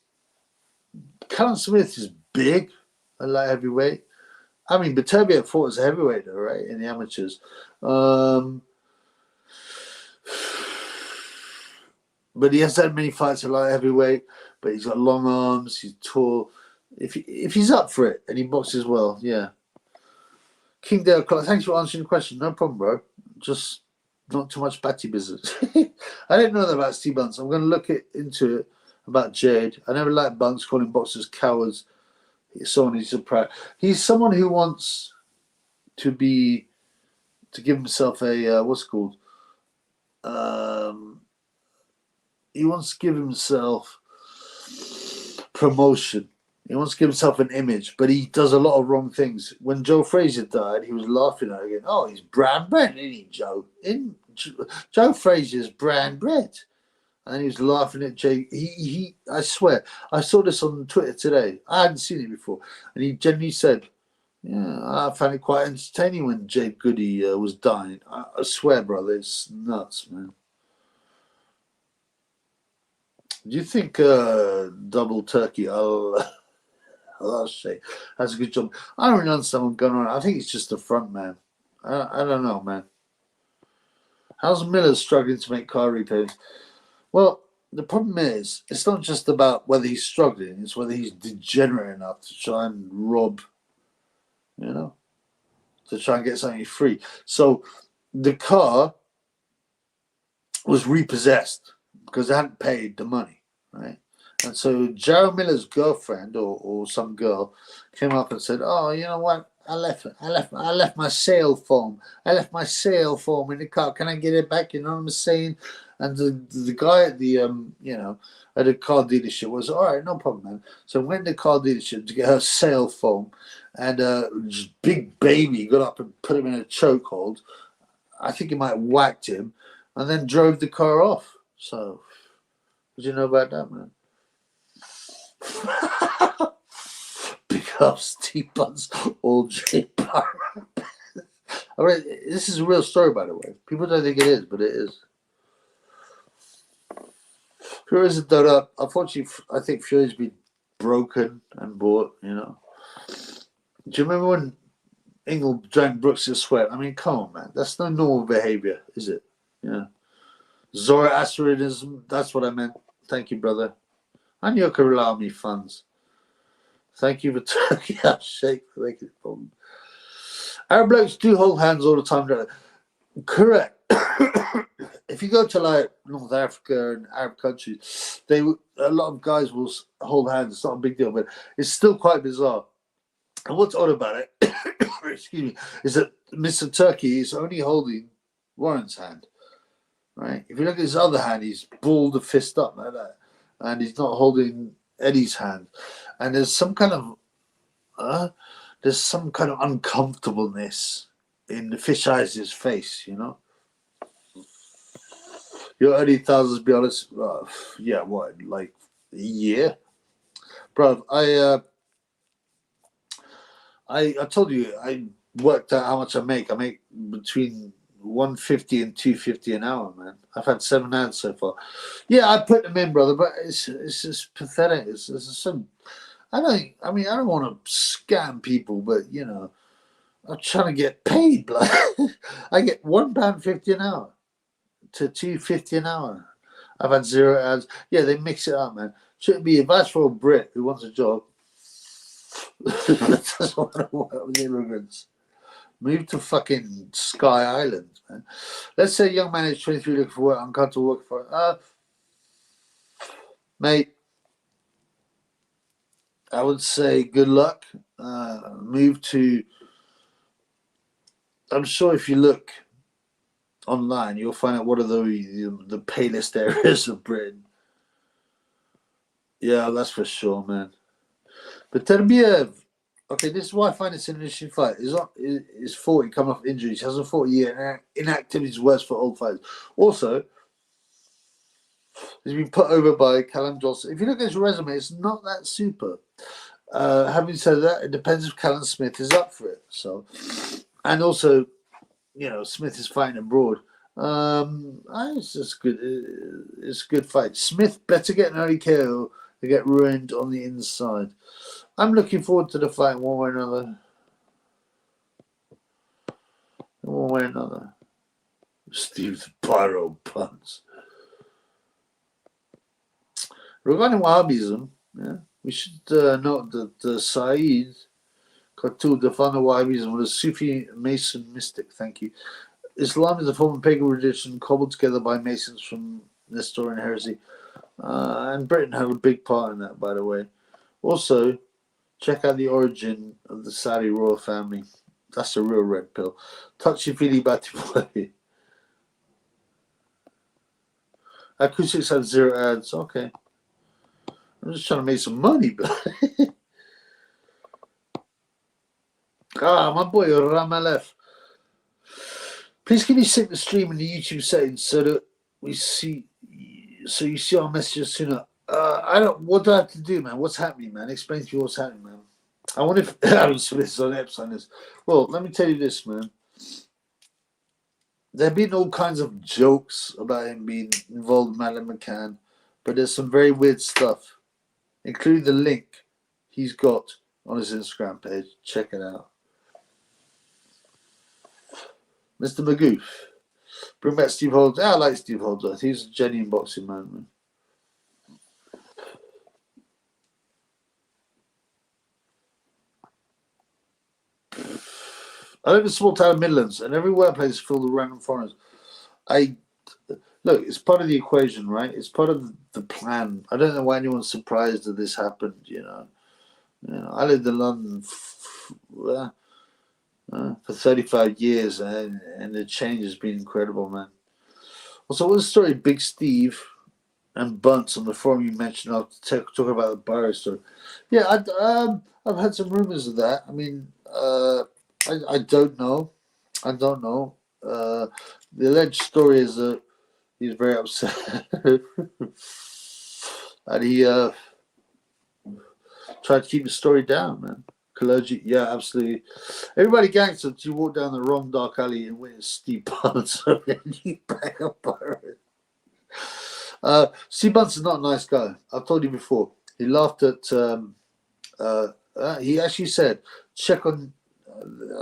Callum Smith is big at light heavyweight. I mean, Beterbiev fought as a heavyweight, though, right, in the amateurs. But he hasn't had many fights at light heavyweight. But he's got long arms. He's tall. If he's up for it and he boxes well, yeah. King Dale Clark, thanks for answering the question. No problem, bro. Just not too much batty business. I didn't know that about Steve Bunce. I'm going to look into it about Jade. I never liked Bunce, calling boxers cowards. He's someone who's proud. He's someone who wants to give himself a what's it called? He wants to give himself promotion. He wants to give himself an image, but he does a lot of wrong things. When Joe Frazier died, he was laughing at it again. Oh, he's brown bread, isn't he, Joe? Joe Frazier's brown bread. And he was laughing at Jay. I swear, I saw this on Twitter today. I hadn't seen it before. And he genuinely said, yeah, I found it quite entertaining when Jay Goody was dying. I swear, brother, it's nuts, man. Do you think Double Turkey, I'll say, that's a good job? I don't really understand what's going on. I think it's just the front, man. I don't know, man. How's Miller struggling to make car repayments? Well, the problem is, it's not just about whether he's struggling, it's whether he's degenerate enough to try and rob, to try and get something free. So the car was repossessed because they hadn't paid the money, right? And so Jarrell Miller's girlfriend or some girl came up and said, "Oh, you know what? I left my sale form. I left my sale form in the car. Can I get it back?" You know what I'm saying? And the guy at the at the car dealership was, "All right, no problem, man." So I went to the car dealership to get her sale form, and big baby got up and put him in a chokehold. I think he might have whacked him, and then drove the car off. So, what do you know about that, man? Big up Steve Bunce, all J Barra. All right, this is a real story, by the way. People don't think it is, but it is. Fury's a done up. Unfortunately, I think Fury's been broken and bought, Do you remember when Ingle drank Brooks' sweat? I mean, come on, man. That's no normal behavior, is it? Yeah. Zoroastrianism, that's what I meant. Thank you, brother. And you can rely on me funds. Thank you for Turkey Shake for making it problem. Arab blokes do hold hands all the time. Correct. If you go to like North Africa and Arab countries, a lot of guys will hold hands. It's not a big deal, but it's still quite bizarre. And what's odd about it, excuse me, is that Mr. Turkey is only holding Warren's hand, right? If you look at his other hand, he's balled the fist up like that, and he's not holding Eddie's hand. And there's some kind of uncomfortableness in the fish eyes' face, Your early thousands, be honest, yeah, what, like a year? Bro, I told you, I worked out how much I make. I make between 150 and 250 an hour, man. I've had 7 ads so far. Yeah, I put them in, brother, but it's just pathetic. It's so... I don't want to scam people, but, I'm trying to get paid. Like, I get £1.50 an hour to $2.50 an hour. I've had 0 ads. Yeah, they mix it up, man. Should be advice for a Brit who wants a job. Doesn't want to work with immigrants. Move to fucking Sky Island, man. Let's say a young man is 23 looking for work, uncomfortable working for it. Mate, I would say good luck. Move to... I'm sure if you look online, you'll find out what are the palest areas of Britain. Yeah, that's for sure, man. But Terbiev, Okay, this is why I find this an interesting fight. He's 40, coming off injuries. He hasn't fought a year. Inactivity is worse for old fighters. Also, he's been put over by Callum Johnson. If you look at his resume, it's not that super. Having said that, it depends if Callum Smith is up for it. So, and also, you know, Smith is fighting abroad. It's just good. It's a good fight. Smith better get an early KO to get ruined on the inside. I'm looking forward to the fight one way or another. One way or another. Steve's pyro punts. Regarding Wahhabism, yeah, we should note that Saeed Khatib defined Wahhabism with a Sufi Mason mystic. Thank you. Islam is a form of pagan religion cobbled together by Masons from Nestorian heresy. And Britain had a big part in that, by the way. Also, check out the origin of the Saudi royal family. That's a real red pill. Touchy-feely batty boy. Acoustics have 0 ads. Okay. I'm just trying to make some money, but... my boy, Ramalef. Please can you sync the stream in the YouTube settings so that we see, so you see our messages sooner. What do I have to do, man? What's happening, man? Explain to me what's happening, man. I wonder if Adam Smith's on Epstein's. Well, let me tell you this, man. There have been all kinds of jokes about him being involved with Madeleine McCann, but there's some very weird stuff, including the link he's got on his Instagram page. Check it out. Mr. Magoof. Bring back Steve Holdsworth. I like Steve Holdsworth. He's a genuine boxing man. I live in a small town of Midlands, and every workplace is filled with random foreigners. Look, it's part of the equation, right? It's part of the plan. I don't know why anyone's surprised that this happened. You know, I lived in London for 35 years, and the change has been incredible, man. Also, what's the story of Big Steve and Bunce on the forum you mentioned? I'll talk about the Barrow story. Yeah, I've had some rumors of that. I mean, I don't know. I don't know. The alleged story is that he's very upset, and he tried to keep the story down, man. Kaloji, yeah, absolutely. Everybody gangster until you walk down the wrong dark alley and witness Steve Bunce and you back up. Steve Bunce is not a nice guy. I've told you before. He laughed at. He actually said, "Check on."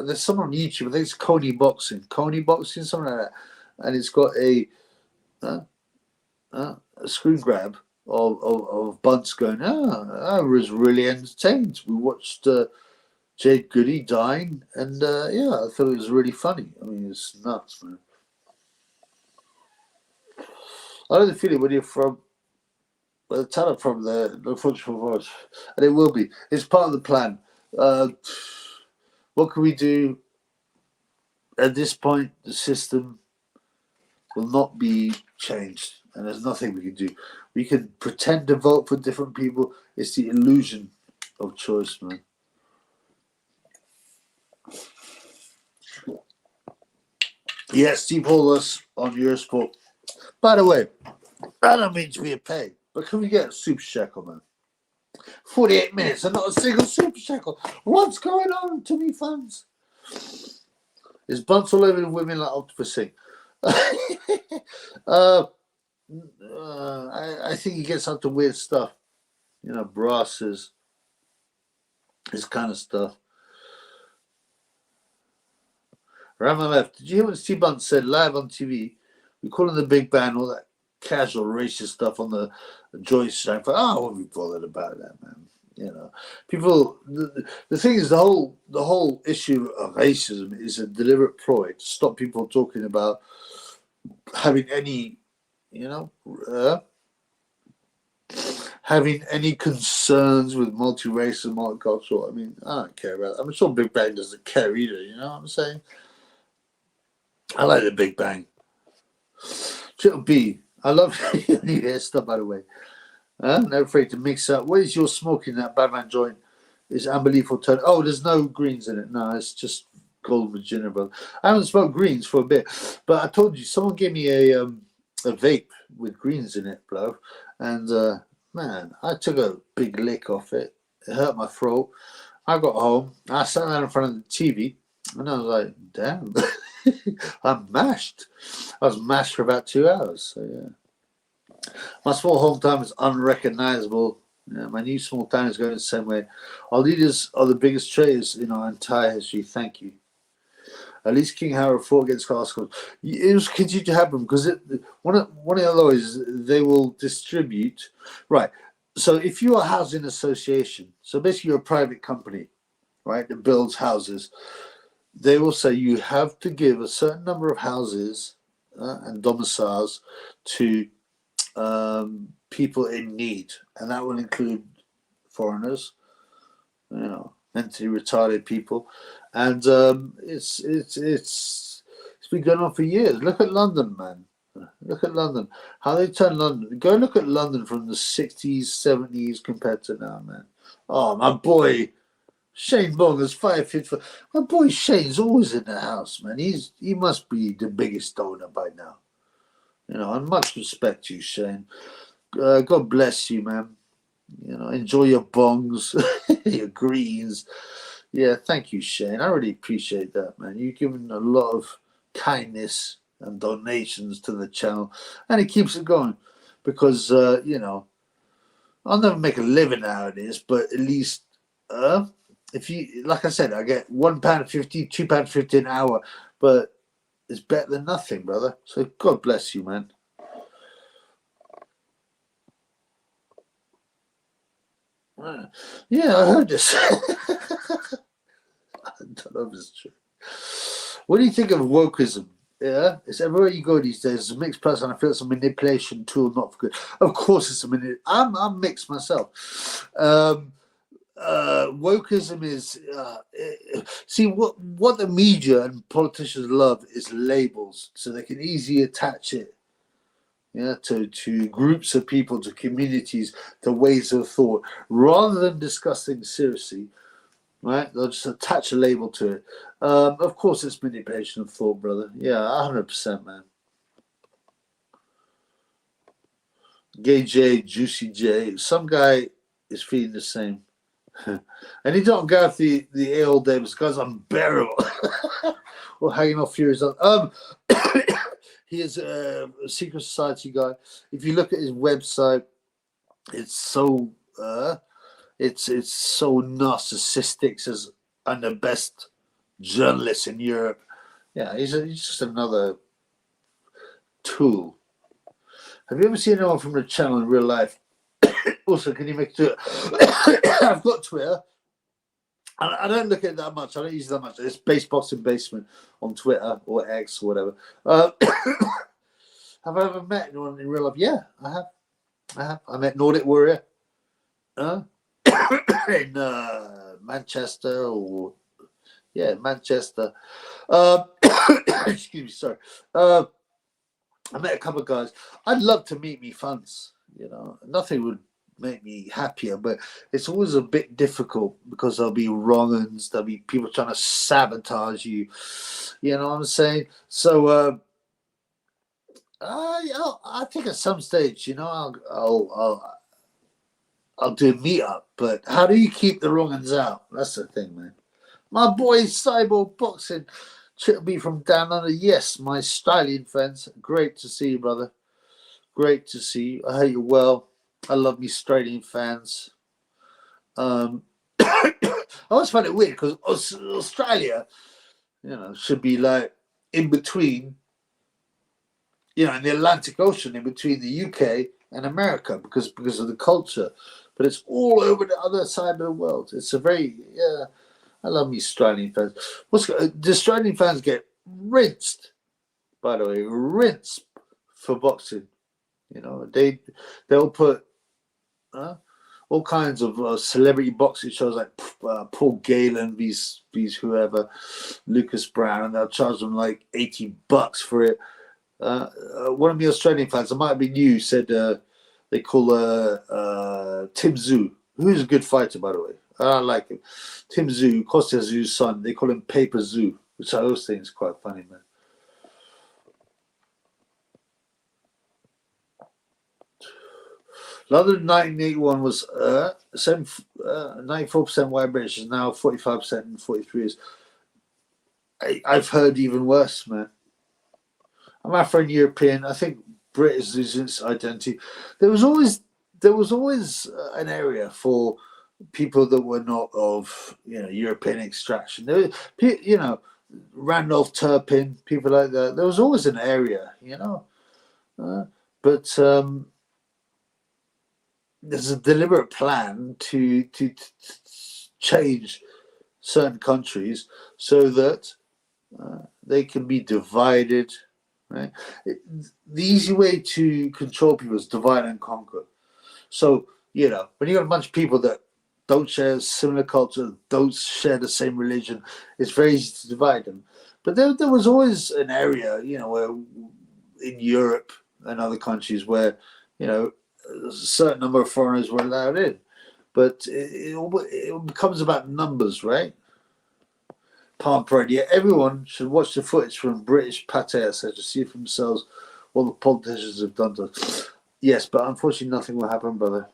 There's someone on YouTube. I think it's Coney Boxing, something like that, and it's got a screen grab of Bunce going. I was really entertained. We watched. Jade Goody dying, and yeah, I thought it was really funny. I mean, it's nuts, man. I don't feel it when you're from the talent from the unfortunate voice, and it will be. It's part of the plan. What can we do? At this point, the system will not be changed, and there's nothing we can do. We can pretend to vote for different people. It's the illusion of choice, man. Yes, Steve Hollis on Eurosport. By the way, I don't mean to be a pay, but can we get a super shekel, man? 48 minutes and not a single super shekel. What's going on to me, fans? Is Bunce all over the women like Octopus Singh? I think he gets up to weird stuff. You know, brasses, this kind of stuff. Ramalef, did you hear what Steve Bunce said live on TV? We call him the big band, all that casual racist stuff on the joint I won't be bothered about that, man. You know, people. The thing is, the whole issue of racism is a deliberate ploy to stop people talking about having any, having any concerns with multiracial, multicultural. I mean, I don't care about that. I'm sure Big Bang doesn't care either. You know what I'm saying? I like the Big Bang. Triple B. I love new hair stuff, by the way. Never afraid to mix up. What is your smoking that Batman joint? It's unbelievable. Oh, there's no greens in it. No, it's just Golden Virginia, brother. I haven't smoked greens for a bit, but I told you someone gave me a vape with greens in it, bro, and man, I took a big lick off it. It hurt my throat. I got home. I sat down in front of the TV, and I was like, damn, I'm mashed. I was mashed for about 2 hours. So yeah, my small hometown is unrecognizable. Yeah, my new small town is going the same way. Our leaders are the biggest traitors in our entire history. Thank you. At least King Harold fought against Castles. It was continued to happen because one of the other ways they will distribute. Right. So if you're a housing association, so basically you're a private company, right, that builds houses, they will say you have to give a certain number of houses and domiciles to people in need, and that will include foreigners, mentally retarded people, and it's been going on for years. Look at London, man. Look at London. How they turn London. Go look at London from the 60s, 70s compared to now, man. Oh, my boy Shane Bong is 5'4". My boy Shane's always in the house, man. He must be the biggest donor by now. And much respect to you, Shane. God bless you, man. Enjoy your bongs, your greens. Yeah, thank you, Shane. I really appreciate that, man. You've given a lot of kindness and donations to the channel, and it keeps it going because, I'll never make a living out of this, but at least, if you, like I said, I get £1.50, £2.50 an hour, but it's better than nothing, brother. So God bless you, man. Yeah, I heard this. I don't know if it's true. What do you think of wokeism? Yeah, it's everywhere you go these days. It's a mixed person. I feel it's a manipulation tool, not for good. Of course, it's a manipulation. I'm mixed myself. Wokeism is see what the media and politicians love is labels, so they can easily attach it, to groups of people, to communities, to ways of thought, rather than discussing seriously. Right, they'll just attach a label to it. Of course, it's manipulation of thought, brother. Yeah, 100%, man. Gay J, Juicy J, some guy is feeling the same. And he don't go for the old days because unbearable. Or hanging off furious. He is a secret society guy. If you look at his website, it's so it's so narcissistic. Says I'm the best journalist in Europe. Yeah, he's just another tool. Have you ever seen anyone from the channel in real life? Also, can you make Twitter? I've got Twitter. I don't look at it that much. I don't use it that much. It's Baseboxing Basement on Twitter or X or whatever. Have I ever met anyone in real life? Yeah, I have. I met Nordic Warrior in Manchester or Manchester. Excuse me, sorry. I met a couple of guys. I'd love to meet me fans. Nothing would make me happier, but it's always a bit difficult because there'll be wrong-uns, there'll be people trying to sabotage you. You know what I'm saying? So I think at some stage, I'll do a meetup. But how do you keep the wrong-uns out? That's the thing, man. My boy Cyborg Boxing, Chippy from down under. Yes, my styling fans. Great to see you, brother. Great to see you. I hope you're well. I love me Australian fans. I always find it weird because Australia, should be like in between, in the Atlantic Ocean, in between the UK and America because of the culture. But it's all over the other side of the world. It's a very, I love me Australian fans. The Australian fans get rinsed, by the way, rinsed for boxing. They'll put all kinds of celebrity boxing shows like Paul Galen, these whoever, Lucas Brown, and they'll charge them like $80 for it. One of the Australian fans, it might have been you, said they call Tim Tszyu, who's a good fighter, by the way. I like him. Tim Zhu, Kostya Zhu's son. They call him Paper Zhu, which I always think is quite funny, man. London 1981 was 94% white British, is now 45% and 43 is. I've heard even worse, man. I'm Afro-European. I think British is its identity. There was always an area for people that were not of European extraction. There, Randolph Turpin, people like that. There was always an area, but there's a deliberate plan to change certain countries so that they can be divided. Right? The easy way to control people is divide and conquer. So when you got a bunch of people that don't share similar culture, don't share the same religion, it's very easy to divide them. But there was always an area, where in Europe and other countries where a certain number of foreigners were allowed in. But it becomes about numbers, right? Palm Parade. Yeah, everyone should watch the footage from British pate, etc. to see for themselves what the politicians have done to us. Yes, but unfortunately nothing will happen, brother.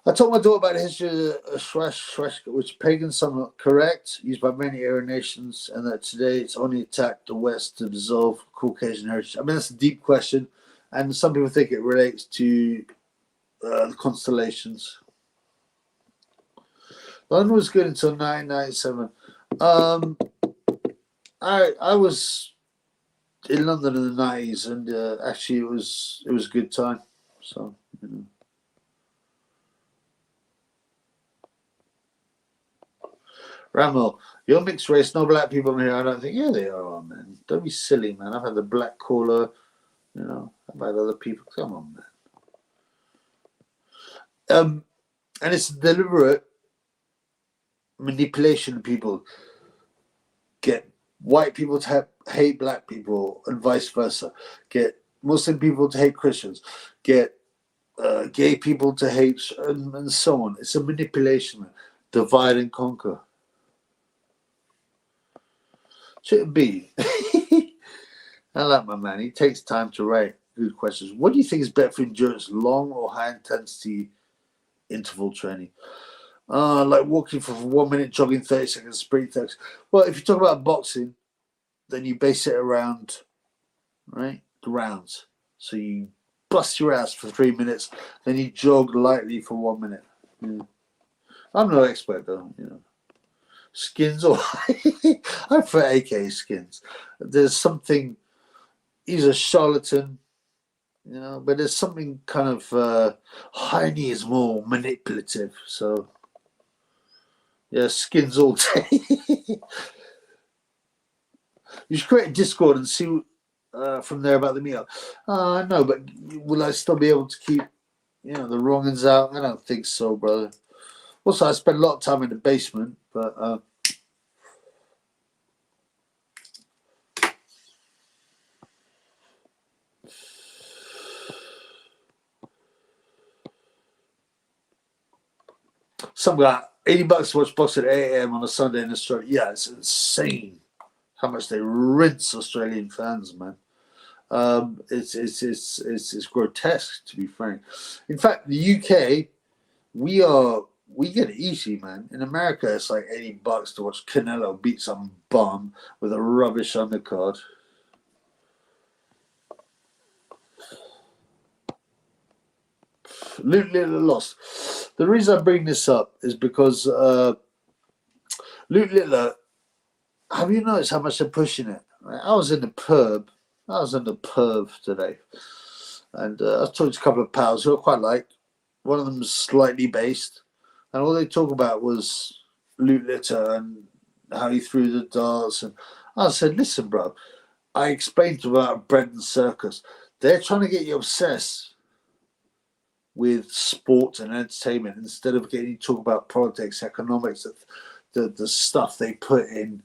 I told my daughter about the history of swastika, which is pagan, somewhat correct, used by many Aryan nations, and that today it's only attacked the West to dissolve Caucasian heritage. I mean, that's a deep question, and some people think it relates to the constellations. London was good until 1997. I was in London in the 90s, and actually it was a good time. So Ramel, you're mixed race, no black people in here. I don't think. Yeah, they are, man. Don't be silly, man. I've had the black caller. I've had other people. Come on, man. And it's deliberate manipulation of people. Get white people to hate black people and vice versa. Get Muslim people to hate Christians. Get gay people to hate and so on. It's a manipulation. Divide and conquer. Should it be? I like my man. He takes time to write good questions. What do you think is better for endurance, long or high intensity interval training? Like walking for 1 minute, jogging 30 seconds, sprint 30 seconds. Well, if you talk about boxing, then you base it around, right, the rounds. So you bust your ass for 3 minutes, then you jog lightly for 1 minute. Yeah. I'm no expert though, Skins or I prefer AK Skins. There's something. He's a charlatan, but there's something kind of Heine is more manipulative. So yeah, Skins all day. You should create a Discord and see from there about the meetup. No, but will I still be able to keep the wrong-uns out? I don't think so, brother. Also, I spend a lot of time in the basement, but some guy, $80 to watch boxing at 8 a.m. on a Sunday in Australia. Yeah, it's insane how much they rinse Australian fans, man. It's grotesque, to be frank. In fact, the UK, we get it easy, man. In America, it's like $80 to watch Canelo beat some bum with a rubbish undercard. Luke Littler lost. The reason I bring this up is because Luke Littler, have you noticed how much they're pushing it? I was in the pub today, and I was talking to a couple of pals who I quite like. One of them was slightly based, and all they talk about was Luke Littler and how he threw the darts. And I said, listen, bro, I explained to them about bread and circus. They're trying to get you obsessed with sports and entertainment instead of getting you to talk about politics, economics, the stuff they put in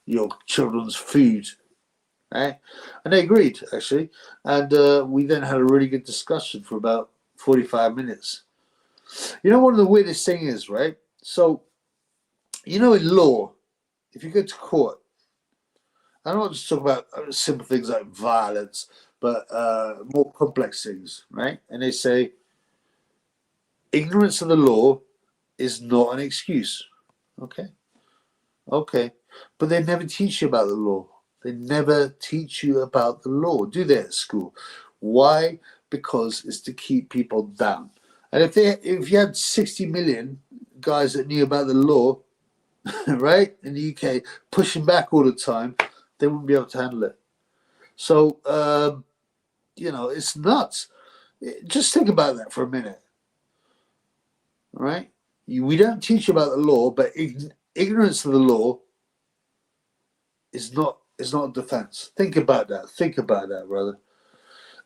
your children's food. Right? And they agreed, actually. And we then had a really good discussion for about 45 minutes. You know, one of the weirdest things is, right? So, you know, in law, if you go to court, I don't want to talk about simple things like violence, but more complex things, right? And they say ignorance of the law is not an excuse. Okay. Okay. But they never teach you about the law. They never teach you about the law, do they, at school? Why? Because it's to keep people down. And if you had 60 million guys that knew about the law, right, in the UK, pushing back all the time, they wouldn't be able to handle it. So, you know, it's nuts. Just think about that for a minute, right? We don't teach about the law, but ignorance of the law is not a defense. Think about that. Think about that, brother.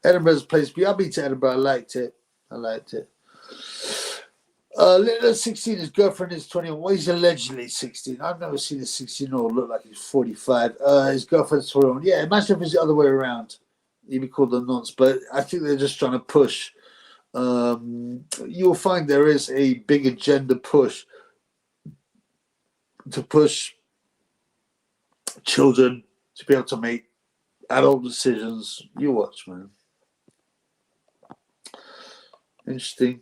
Edinburgh's a place. I've been to Edinburgh. I liked it. Little 16, his girlfriend is 21. Well, he's allegedly 16. I've never seen a 16-year-old look like he's 45. His girlfriend's 21. Yeah, imagine if it's the other way around. He'd be called a nonce. But I think they're just trying to push. You'll find there is a big agenda push to push children to be able to make adult decisions. You watch, man. Interesting.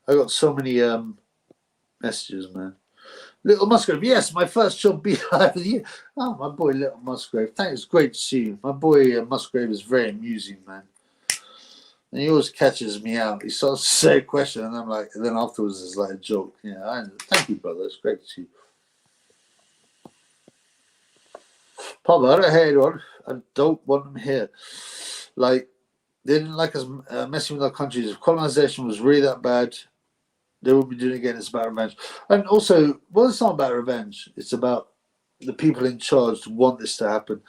I got so many messages, man. Little Musgrave, yes, my first job beehive of the year. Oh, my boy, Little Musgrave. Thanks, great to see you. My boy Musgrave is very amusing, man. And he always catches me out. He starts to say a question, and I'm like, and then afterwards it's like a joke. Yeah, thank you, brother. It's great to see you. Papa, I don't hate anyone. I don't want them here. Like, they didn't like us messing with our countries. If colonization was really that bad, they will be doing it again. It's about revenge. And also, well, it's not about revenge. It's about the people in charge who want this to happen.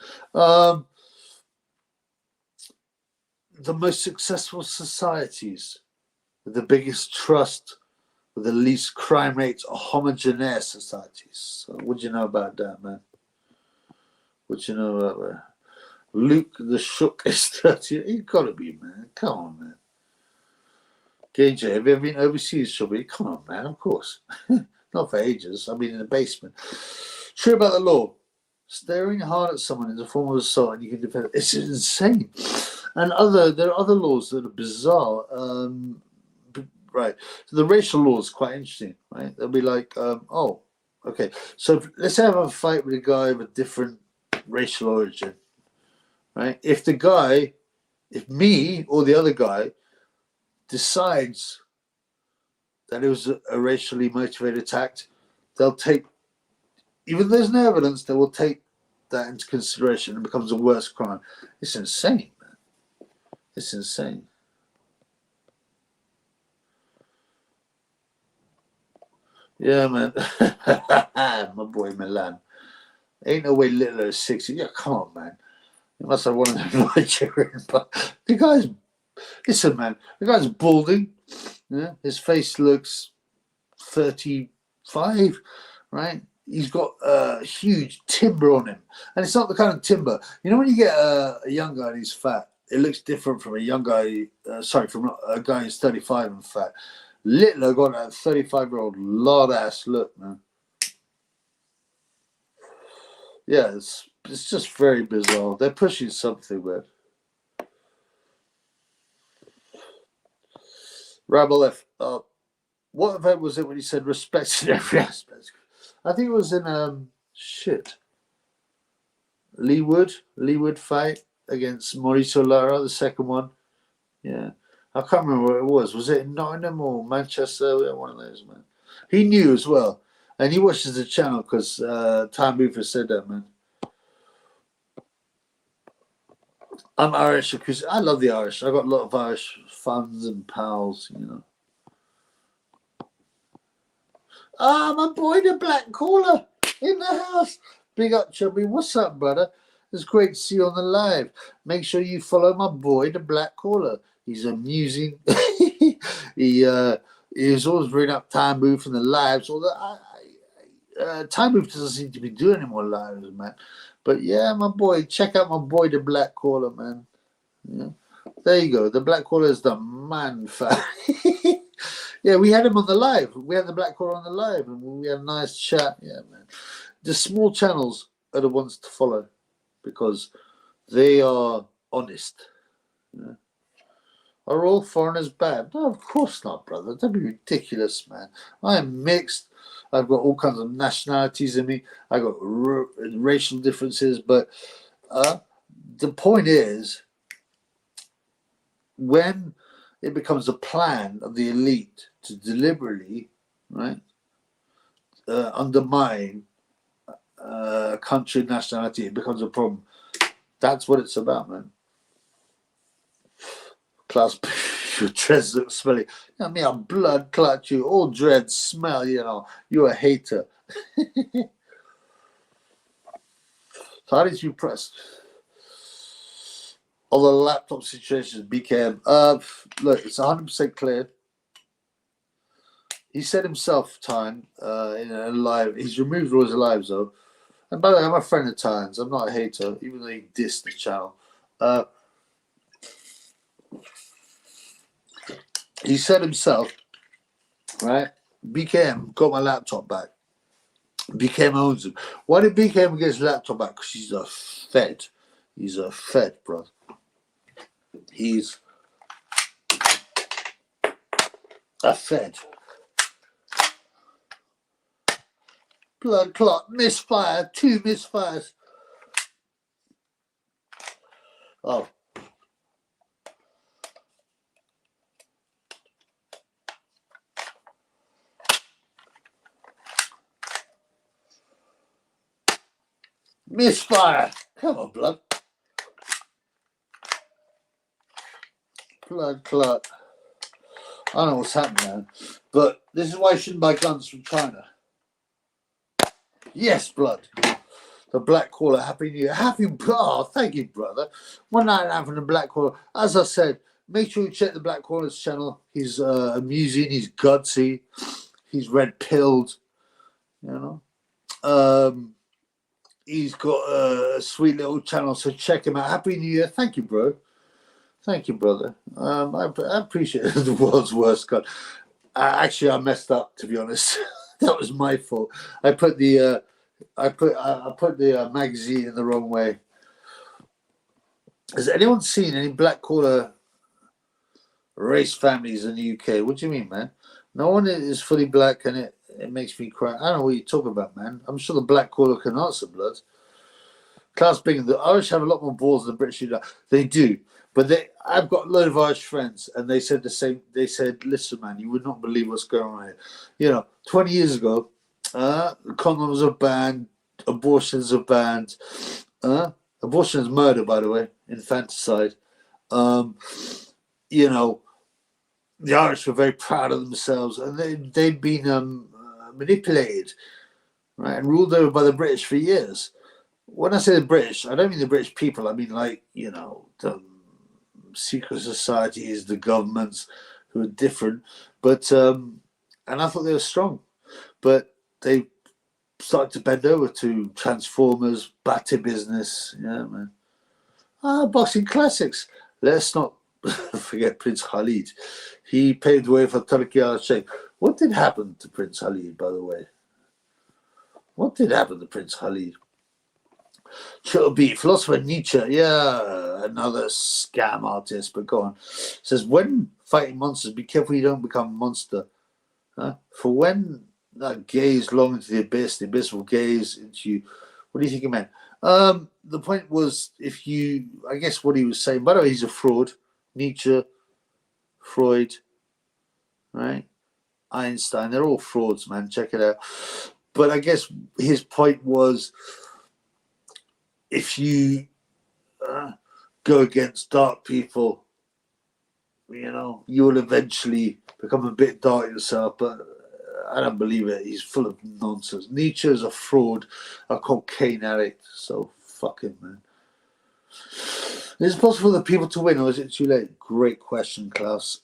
The most successful societies, with the biggest trust, with the least crime rates, are homogeneous societies. So what do you know about that, man? What do you know about that? Luke the Shook is 30. You gotta be, man. Come on, man. Gage, have you ever been overseas, Chubby? Come on, man, of course. Not for ages. I've been in the basement. True about the law. Staring hard at someone is a form of assault and you can defend it. It's insane. And there are other laws that are bizarre. Right. So the racial law is quite interesting, right? They'll be like, oh, okay. So let's have a fight with a guy of a different racial origin, right? If me or the other guy decides that it was a racially motivated attack, they'll take, even though there's no evidence, they will take that into consideration and it becomes a worse crime. It's insane, man. It's insane. Yeah, man. My boy Milan. Ain't no way Littler is 60. Yeah, come on, man. You must have one of them Nigerian. But the guy's, listen, man, the guy's balding. Yeah, his face looks 35, right? He's got huge timber on him. And it's not the kind of timber. You know, when you get a young guy and he's fat, it looks different from a young guy, from a guy who's 35 and fat. Littler got that 35-year-old lard ass look, man. Yeah, it's just very bizarre. They're pushing something, man. Rabble F. What event was it when he said respect in every aspect? I think it was in Leewood fight against Mauricio Lara, the second one. Yeah. I can't remember where it was. Was it in Nottingham or Manchester? Yeah, one of those, man. He knew as well. And he watches the channel because Time Boofer said that, man. I'm Irish because I love the Irish. I got a lot of Irish fans and pals, you know. Ah, my boy, the Black Caller in the house. Big up, Chubby. What's up, brother? It's great to see you on the live. Make sure you follow my boy, the Black Caller. He's amusing. He was always bringing up Time Booth and the lives. Although Time Booth doesn't seem to be doing any more lives, man. But yeah, my boy, check out my boy, the Black Caller, man. Yeah. There you go. The Black Caller is the man, fam. Yeah, we had him on the live. We had the Black Caller on the live, and we had a nice chat. Yeah, man. The small channels are the ones to follow because they are honest. Yeah. Are all foreigners bad? No, of course not, brother. That'd be ridiculous, man. I am mixed. I've got all kinds of nationalities in me. I've got racial differences, but the point is, when it becomes a plan of the elite to deliberately, right, undermine country nationality, it becomes a problem. That's what it's about, man. Class, your dreads look smelly. You know, me, I'm blood clot you. All dreads smell, you know. You're a hater. So how did you press? All the laptop situations, BKM. Look, it's 100% clear. He said himself, Tyne, in a live. He's removed all his lives, though. And by the way, I'm a friend of Tyne's. I'm not a hater, even though he dissed the channel. He said himself, right? BKM got my laptop back. BKM owns him. Why did BKM get his laptop back? Because he's a fed. He's a fed, bro. He's a fed. Blood clot, misfire, 2 misfires. Oh. Misfire. Come on, blood. Blood clot. I don't know what's happening now. But this is why you shouldn't buy guns from China. Yes, blood. The Black Caller, Happy New Year. Thank you, brother. One night out from the Black Caller. As I said, make sure you check the Black Caller's channel. He's amusing, he's gutsy, he's red-pilled, you know. He's got a sweet little channel, so check him out. Happy New Year. Thank you, bro. Thank you, brother. I appreciate it. The world's worst gun. Actually, I messed up, to be honest. That was my fault. I put the magazine in the wrong way. Has anyone seen any Black Caller race families in the UK? What do you mean, man? No one is fully black, and it makes me cry. I don't know what you're talking about, man. I'm sure the Black Caller can answer, blood. Class Bingham, the Irish have a lot more balls than the British do. They do. But I've got a load of Irish friends, and they said the same. They said, listen, man, you would not believe what's going on here. You know, 20 years ago, condoms are banned, abortions are banned. Abortion is murder, by the way, infanticide. You know, the Irish were very proud of themselves, and they'd been manipulated, right, and ruled over by the British for years. When I say the British, I don't mean the British people. I mean, like, you know, the secret societies, the governments who are different. But, and I thought they were strong. But they started to bend over to Transformers, Batty business. Yeah, man. Boxing classics. Let's not forget Prince Khalid. He paved the way for Turkey al-Sheikh. What did happen to Prince Khalid, by the way? What did happen to Prince Khalid? Should be philosopher Nietzsche, yeah, another scam artist, but go on. Says, when fighting monsters, be careful you don't become a monster. For when that gaze long into the abyss will gaze into you. What do you think he meant? The point was, if you, I guess what he was saying, by the way, he's a fraud. Nietzsche, Freud, right? Einstein, they're all frauds, man. Check it out. But I guess his point was, if you go against dark people, you know, you will eventually become a bit dark yourself. But I don't believe it. He's full of nonsense. Nietzsche is a fraud, a cocaine addict. So fuck him, man. Is it possible for the people to win, or is it too late? Great question, Klaus.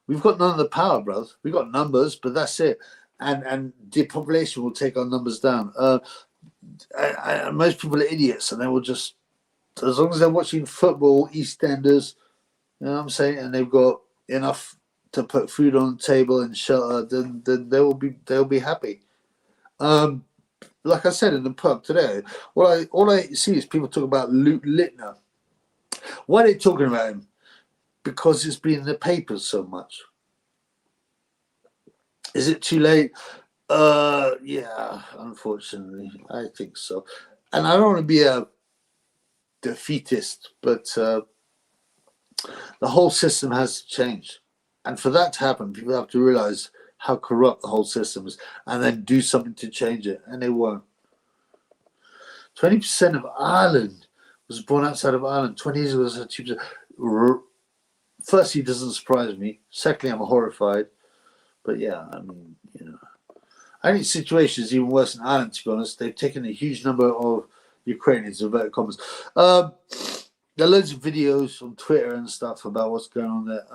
We've got none of the power, bro. We've got numbers, but that's it. And depopulation will take our numbers down. Most people are idiots, and they will just as long as they're watching football, EastEnders, you know what I'm saying, and they've got enough to put food on the table and shelter, then they'll be happy. Like I said in the pub today, all I see is people talk about Luke Littner. Why are they talking about him? Because it's been in the papers so much. Is it too late? Yeah, unfortunately, I think so. And I don't want to be a defeatist, but the whole system has to change. And for that to happen, people have to realize how corrupt the whole system is and then do something to change it. And they won't. 20% of Ireland was born outside of Ireland. 20 years ago, was 2%. Firstly, it doesn't surprise me. Secondly, I'm horrified. But yeah, I mean, you know. I think the situation is even worse in Ireland, to be honest. They've taken a huge number of Ukrainians, inverted commas. There are loads of videos on Twitter and stuff about what's going on there.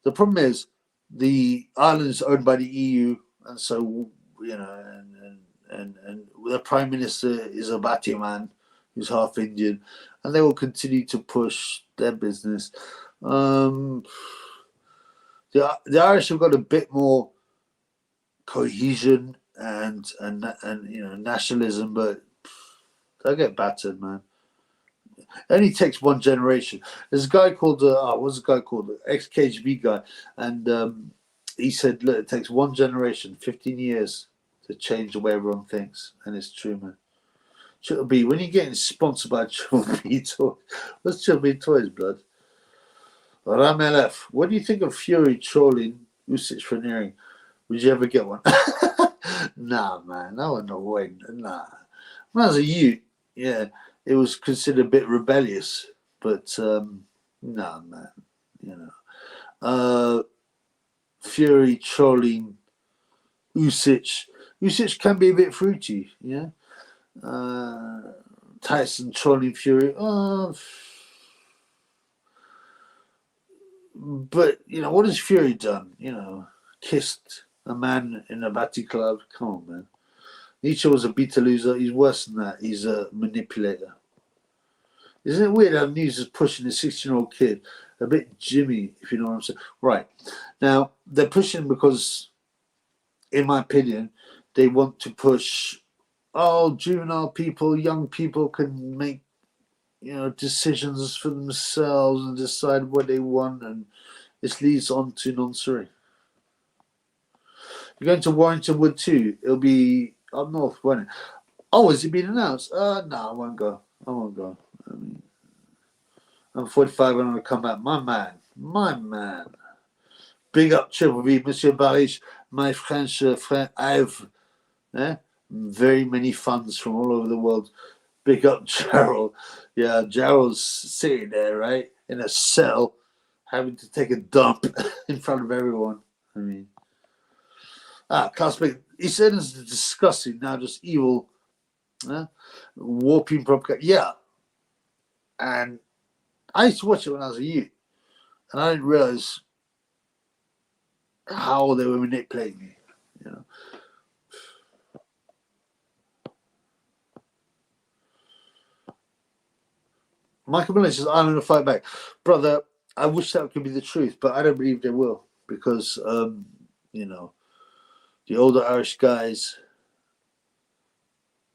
The problem is the island is owned by the EU, and so, you know, and the Prime Minister is a Bati man who's half Indian, and they will continue to push their business. The Irish have got a bit more cohesion and you know, nationalism, but they'll get battered, man. It only takes one generation. There's a guy called what's the guy called, the ex-KGB guy, and he said, look, it takes one generation, 15 years to change the way everyone thinks, and it's true, man. Triple B, when you're getting sponsored by Triple B Toys, what's Triple B Toys, blood? Ram LF, what do you think of Fury trolling Usic for nearing? Would you ever get one? Nah, man, that was no way. Nah. When I was a youth, yeah, it was considered a bit rebellious, but nah, man, you know. Fury trolling Usic. Usic can be a bit fruity, yeah. Tyson trolling Fury. But, you know, what has Fury done? You know, kissed a man in a batty club. Come on, man. Nietzsche was a beta loser. He's worse than that. He's a manipulator. Isn't it weird how news is pushing a 16-year-old kid? A bit Jimmy, if you know what I'm saying. Right. Now, they're pushing because, in my opinion, they want to push, juvenile people, young people can make, you know, decisions for themselves and decide what they want, and this leads on to nonsense. You're going to Warrington Wood too. It'll be up north, won't it? Oh, has it been announced? No, I won't go. I mean, I'm 45 and I'm going to come back. My man. Big up Triple B, Monsieur Barish, my French friend. I've very many fans from all over the world. Big up Jarrell. Yeah, Jarrell's sitting there, right, in a cell, having to take a dump in front of everyone. I mean, classmate, he said it's disgusting, now just evil, warping propaganda. Yeah. And I used to watch it when I was a youth, and I didn't realize how they were manipulating me, you know. Michael Miller says, I'm going to fight back. Brother, I wish that could be the truth, but I don't believe they will, because, you know, the older Irish guys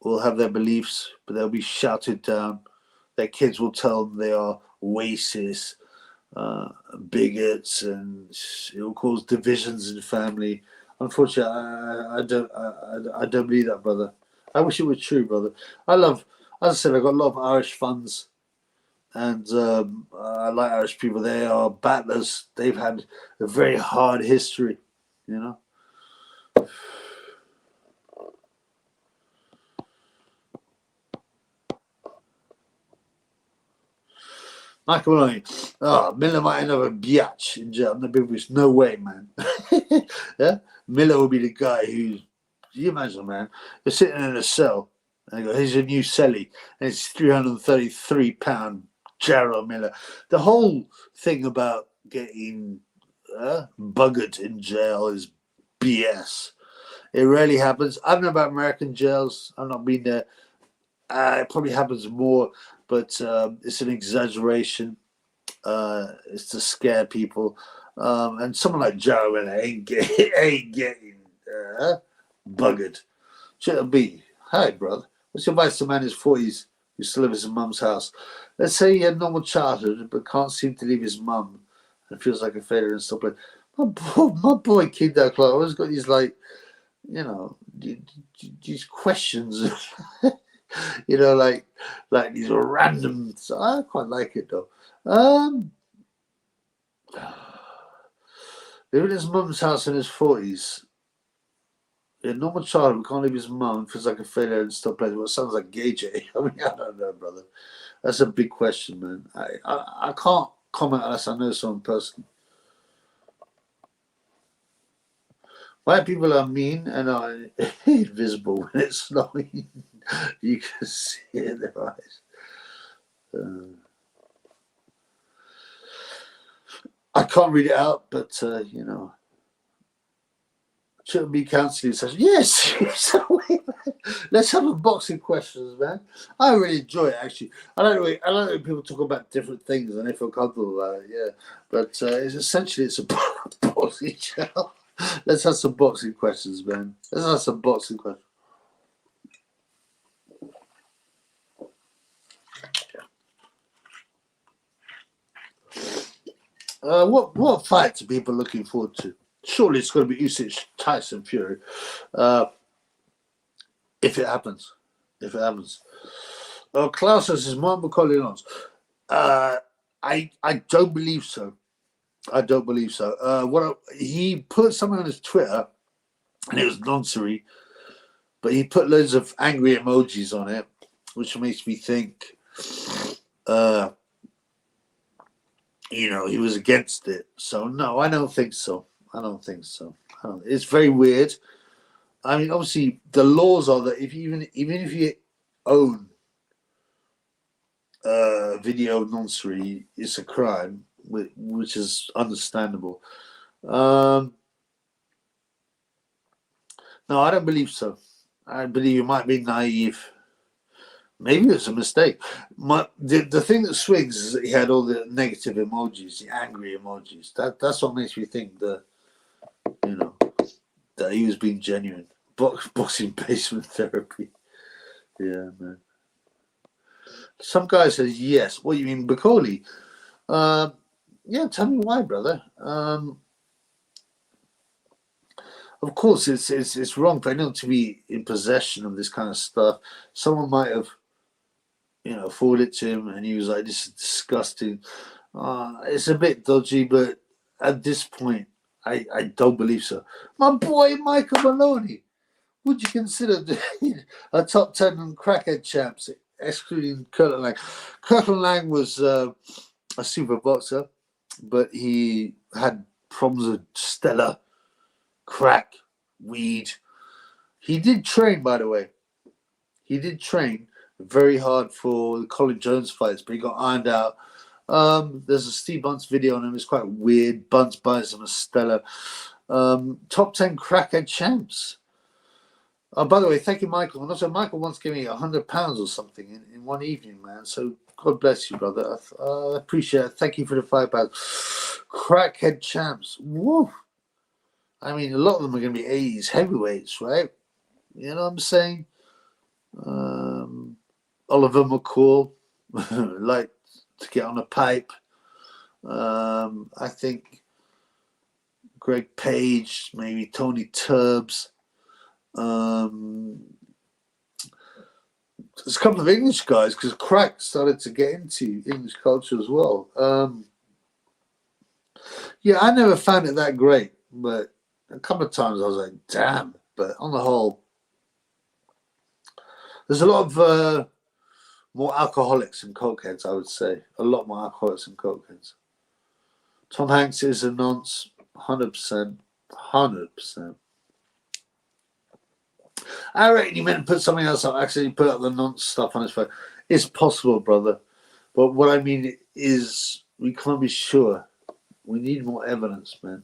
will have their beliefs, but they'll be shouted down. Their kids will tell them they are racist, bigots, and it will cause divisions in the family. Unfortunately, I don't believe that, brother. I wish it were true, brother. As I said, I've got a lot of Irish fans, and I like Irish people. They are battlers. They've had a very hard history, you know. Michael Maloney, Miller might end up a biatch in jail. No way, man. Yeah, Miller will be the guy who, you imagine, man, you're sitting in a cell, and they go, here's a new celly, and it's £333, Jarrell Miller. The whole thing about getting buggered in jail is BS. It rarely happens. I don't know about American jails. I've not been there. It probably happens more, but it's an exaggeration. It's to scare people. And someone like Jarrell ain't getting buggered. Should be, hi, brother. What's your advice to a man in his 40s who still lives in his mum's house? Let's say he had normal childhood, but can't seem to leave his mum and feels like a failure and stuff like that. My boy Kid Clark always got these, like, you know, these questions, you know, like these random. I quite like it though. Living in his mum's house in his 40s. A normal child can't leave his mum, feels like a failure and stuff like that. Well, it sounds like gay Jay. I mean, I don't know, brother. That's a big question, man. I can't comment unless I know someone personally. White people are mean and are invisible when it's snowing. You can see it in their eyes. I can't read it out, but you know, shouldn't be counselling session. Yes, let's have a boxing questions, man. I really enjoy it actually. I don't know when people talk about different things and they feel comfortable about it. Yeah, but it's a boxing channel. Let's have some boxing questions, man. Let's have some boxing questions. What fights are people looking forward to? Surely it's going to be Usyk, Tyson, Fury. If it happens. Klaus says, is Mark McCauley announced? I don't believe so. He put something on his Twitter, and it was nonsense, but he put loads of angry emojis on it, which makes me think, you know, he was against it. So no, I don't think so. It's very weird. I mean, obviously, the laws are that even if you own video nonsense, it's a crime, which is understandable. No, I don't believe so. I believe you might be naive. Maybe it's a mistake. The thing that swings is that he had all the negative emojis, the angry emojis. That's what makes me think that, you know, that he was being genuine. Boxing basement therapy. Yeah, man. Some guy says yes. What do you mean, Bacoli? Yeah, tell me why, brother. Of course, it's wrong for anyone to be in possession of this kind of stuff. Someone might have, you know, forwarded it to him, and he was like, "This is disgusting." It's a bit dodgy, but at this point, I don't believe so. My boy Michael Maloney, would you consider a top 10 crackhead champs, excluding Kirkland Lang? Kirkland Lang was a super boxer, but he had problems with Stella, crack, weed. He did train, by the way. He did train very hard for the Colin Jones fights, but he got ironed out. There's a Steve Bunce video on him. It's quite weird. Bunce buys him a Stella. Top 10 crackhead champs. By the way, thank you, Michael. And also, Michael once gave me £100 or something in one evening, man. So God bless you, brother. I appreciate it. Thank you for the £5. Crackhead champs. Woo! I mean, a lot of them are going to be 80s heavyweights, right? You know what I'm saying? Oliver McCall, like to get on a pipe. I think Greg Page, maybe Tony Tubbs. There's a couple of English guys because crack started to get into English culture as well. Yeah, I never found it that great, but a couple of times I was like, damn. But on the whole, there's a lot of more alcoholics and cokeheads, I would say. A lot more alcoholics and cokeheads. Tom Hanks is a nonce, 100%. 100%. I reckon he meant to put something else up. Actually, he put up the nonce stuff on his phone. It's possible, brother. But what I mean is, we can't be sure. We need more evidence, man.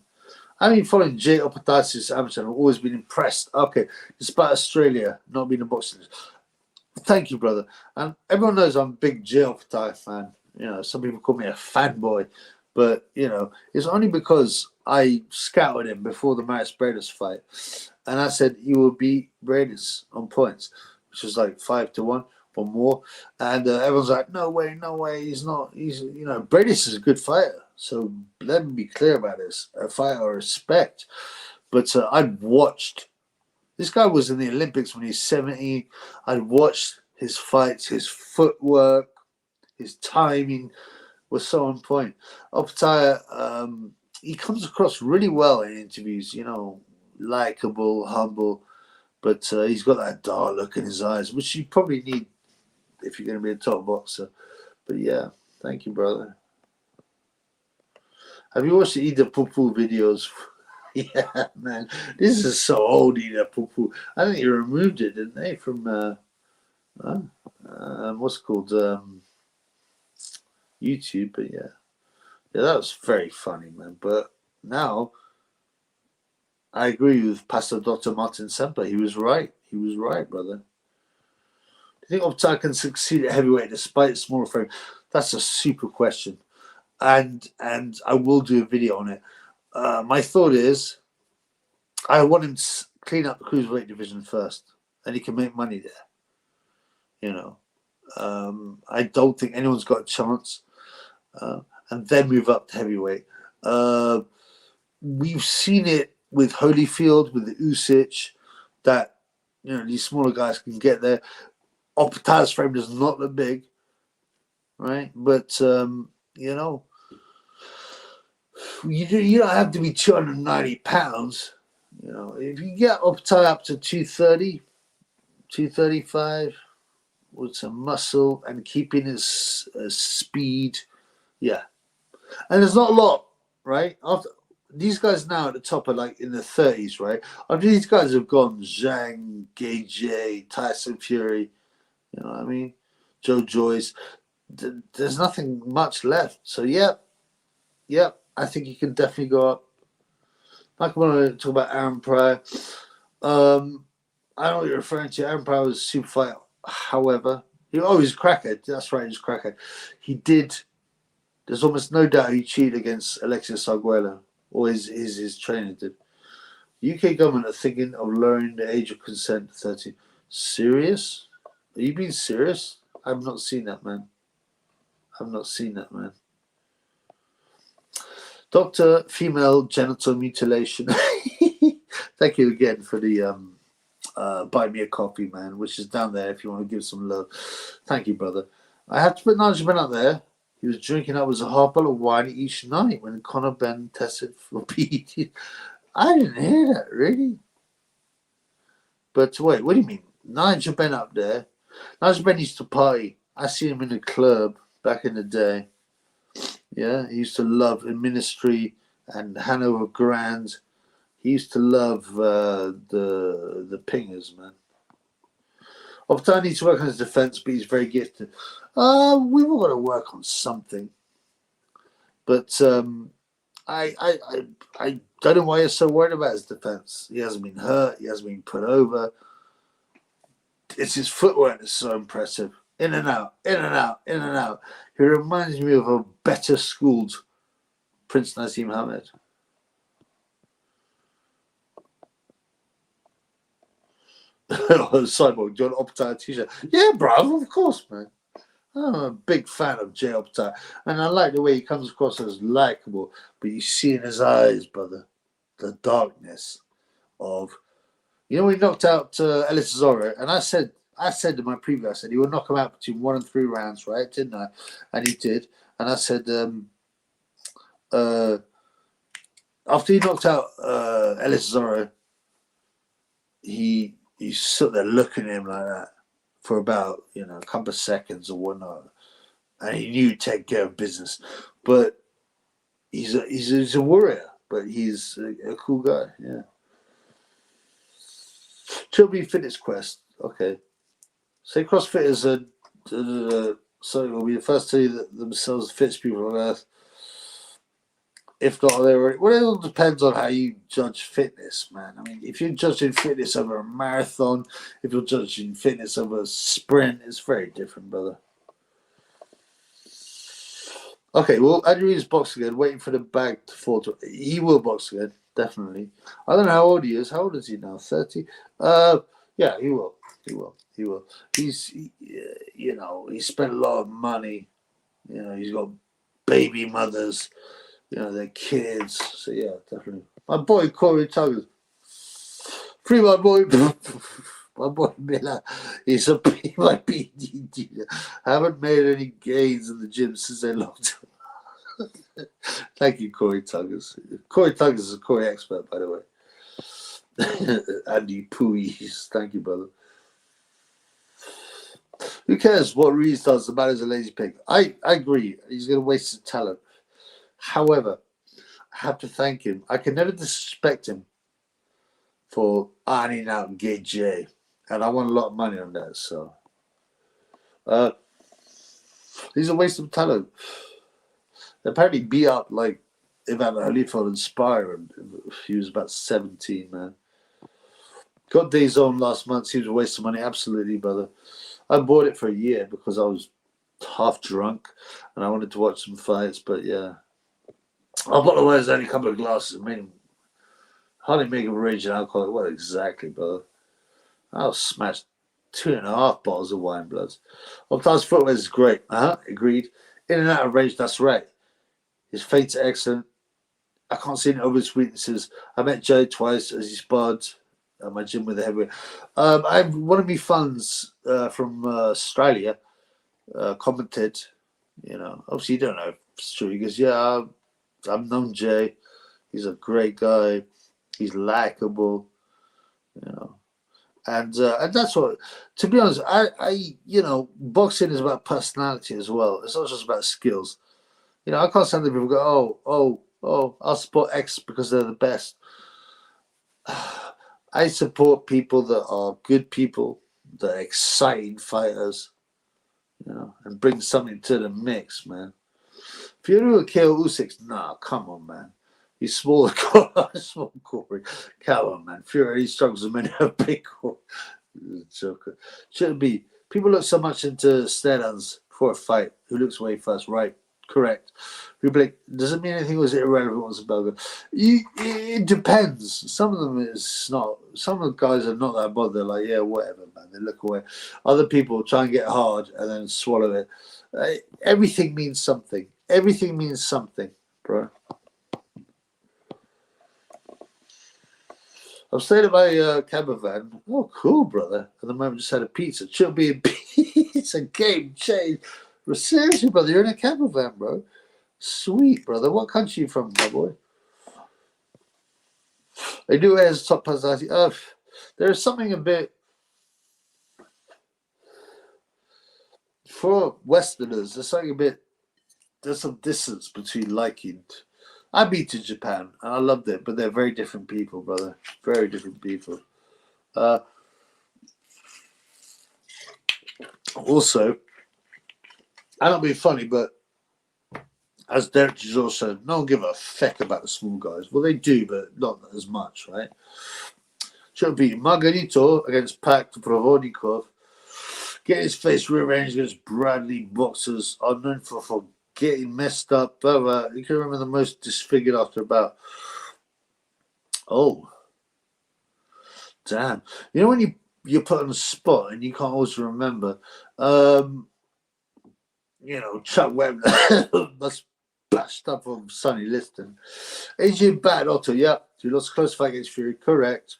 I mean, following Jay Opatasi's amateur, I've always been impressed. Okay, despite Australia not being a boxing, thank you, brother. And everyone knows I'm a big Jarrell fan. You know, some people call me a fanboy, but you know, it's only because I scouted him before the Maris Bradis fight, and I said he will beat Bradis on points, which was like 5-1 or more. And everyone's like, no way, he's not. He's, you know, Bradis is a good fighter. So let me be clear about this: a fighter I respect. But I'd watched. This guy was in the Olympics when he was 17. I'd watched his fights, his footwork, his timing was so on point. Optaya, he comes across really well in interviews, you know, likable, humble, but he's got that dark look in his eyes, which you probably need if you're going to be a top boxer. But yeah, thank you, brother. Have you watched the Ida Pupu videos? Yeah, man, this is so old, Ida Pupu. I think they removed it, didn't they, from what's it called, YouTube? But yeah, that was very funny, man. But now I agree with Pastor Dr. Martin Semper. He was right. He was right, brother. Do you think Optaya can succeed at heavyweight despite smaller frame? That's a super question, and I will do a video on it. My thought is, I want him to clean up the cruiserweight division first, and he can make money there. You know, I don't think anyone's got a chance, and then move up to heavyweight. We've seen it with Holyfield, with the Usyk, that you know these smaller guys can get there. Optaya's frame does not look big, right? But you know. You don't have to be 290 pounds. You know, if you get Optaya up to 230, 235 with some muscle and keeping his speed, yeah. And there's not a lot, right? After these guys now at the top are like in the 30s, right? After these guys have gone, Zhang, Gage, Tyson Fury, you know what I mean? Joe Joyce, there's nothing much left. So, yeah. I think he can definitely go up. Like I want to talk about Aaron Pryor. I know what you're referring to. Aaron Pryor was a super fighter. However, he's crackhead. That's right, he's crackhead. He did. There's almost no doubt he cheated against Alexis Arguello, or his trainer did. UK government are thinking of lowering the age of consent to 30. Serious? Are you being serious? I've not seen that, man. Dr. Female Genital Mutilation. Thank you again for the buy me a coffee, man, which is down there if you want to give some love. Thank you, brother. I have to put Nigel Benn up there. He was drinking upwards a half bottle of wine each night when Conor Benn tested for PED. I didn't hear that, really. But wait, what do you mean? Nigel Benn up there? Nigel Benn used to party. I seen him in a club back in the day. Yeah, he used to love in Ministry and Hanover Grand. He used to love the pingers, man. Optaya needs to work on his defense, but he's very gifted. We've all got to work on something. But I don't know why you're so worried about his defense. He hasn't been hurt. He hasn't been put over. It's his footwork that's so impressive. In and out. He reminds me of a better schooled Prince Naseem Hamed. Cyborg, John Optaya t-shirt. Yeah, bro, of course, man. I'm a big fan of Jay Optaya, and I like the way he comes across as likable. But you see in his eyes, brother, the darkness of, you know, we knocked out Ellis Zorro, and I said in my preview, I said he would knock him out between 1 and 3 rounds, right? Didn't I? And he did. And I said after he knocked out Ellis Zorro, he stood there looking at him like that for about, you know, a couple of seconds or whatnot, and he knew he'd take care of business. But he's a warrior, but he's a cool guy. Yeah. Triple B Fitness Quest. Okay. Say CrossFitters will be the first to themselves the fittest people on earth. If not, they were. Well, it all depends on how you judge fitness, man. I mean, if you're judging fitness over a marathon, if you're judging fitness over a sprint, it's very different, brother. Okay, well, Andrew is boxing again, waiting for the bag to fall. He will box again, definitely. I don't know how old he is. How old is he now? 30? Yeah, he will. He will. He will. You know, he spent a lot of money. You know, he's got baby mothers. You know, their kids. So yeah, definitely. My boy Corey Tuggers. Free my boy. My boy Miller. He might be. I haven't made any gains in the gym since they locked up. Thank you, Corey Tuggers. Corey Tuggers is a Corey expert, by the way. Andy Pooies. Thank you, brother. Who cares what Reese does? The man is a lazy pig. I agree. He's going to waste his talent. However, I have to thank him. I can never disrespect him for ironing out Gay J. And I won a lot of money on that. So he's a waste of talent. They apparently beat up like Ivan Holyfield and Spire. He was about 17, man. Got Days On last month. He was a waste of money. Absolutely, brother. I bought it for a year because I was half drunk and I wanted to watch some fights. But yeah. I bought the only a couple of glasses. I mean, hardly make a raging alcoholic. What exactly, brother? I'll smash 2.5 bottles of wine, bloods. Optimus footwear is great. Agreed. In and out of range, that's right. His feints are excellent. I can't see any obvious weaknesses. I met Joe twice as he sparred at my gym with the heavyweight. I have one of my funds from Australia commented, you know, obviously you don't know if it's true. He goes, yeah, I've known Jay. He's a great guy. He's likable, you know. And that's what, to be honest, I you know, boxing is about personality as well. It's not just about skills. You know, I can't stand the people go, I'll support X because they're the best. I support people that are good people, that are exciting fighters, you know, and bring something to the mix, man. If you're going to kill Usyk, nah, come on, man. He's smaller, small Corey. Come on, man. Fury struggles with many a big Corey. Joker. Shouldn't be. People look so much into stare-downs for a fight. Who looks away first? Right. Correct. Does it mean anything? Was it irrelevant? Was it burger? It depends. Some of them is not. Some of the guys are not that bothered. They're like, yeah, whatever, man. They look away. Other people try and get hard and then swallow it. Everything means something. Everything means something, bro. I'm staying at my camper van. Oh, cool, brother. At the moment, just had a pizza. Should be a pizza game change. But seriously, brother, you're in a camper van, bro. Sweet, brother. What country you from, my boy? They do it as top personality. There's something a bit for Westerners. There's something a bit. There's some distance between liking. I've been to Japan and I loved it, but they're very different people, brother. Very different people. Also, I don't be funny, but as Derek Giselle said, no one give a feck about the small guys. Well, they do, but not as much, right? Should be Margarito against Pak Provodnikov. Get his face rearranged against Bradley boxers are known for getting messed up. Blah, blah. You can remember the most disfigured after about. Oh, damn! You know when you're put on the spot and you can't always remember. You know, Chuck Webb must bashed up on Sonny Liston. AJ batted Otto, yeah. He lost a close fight against Fury, correct.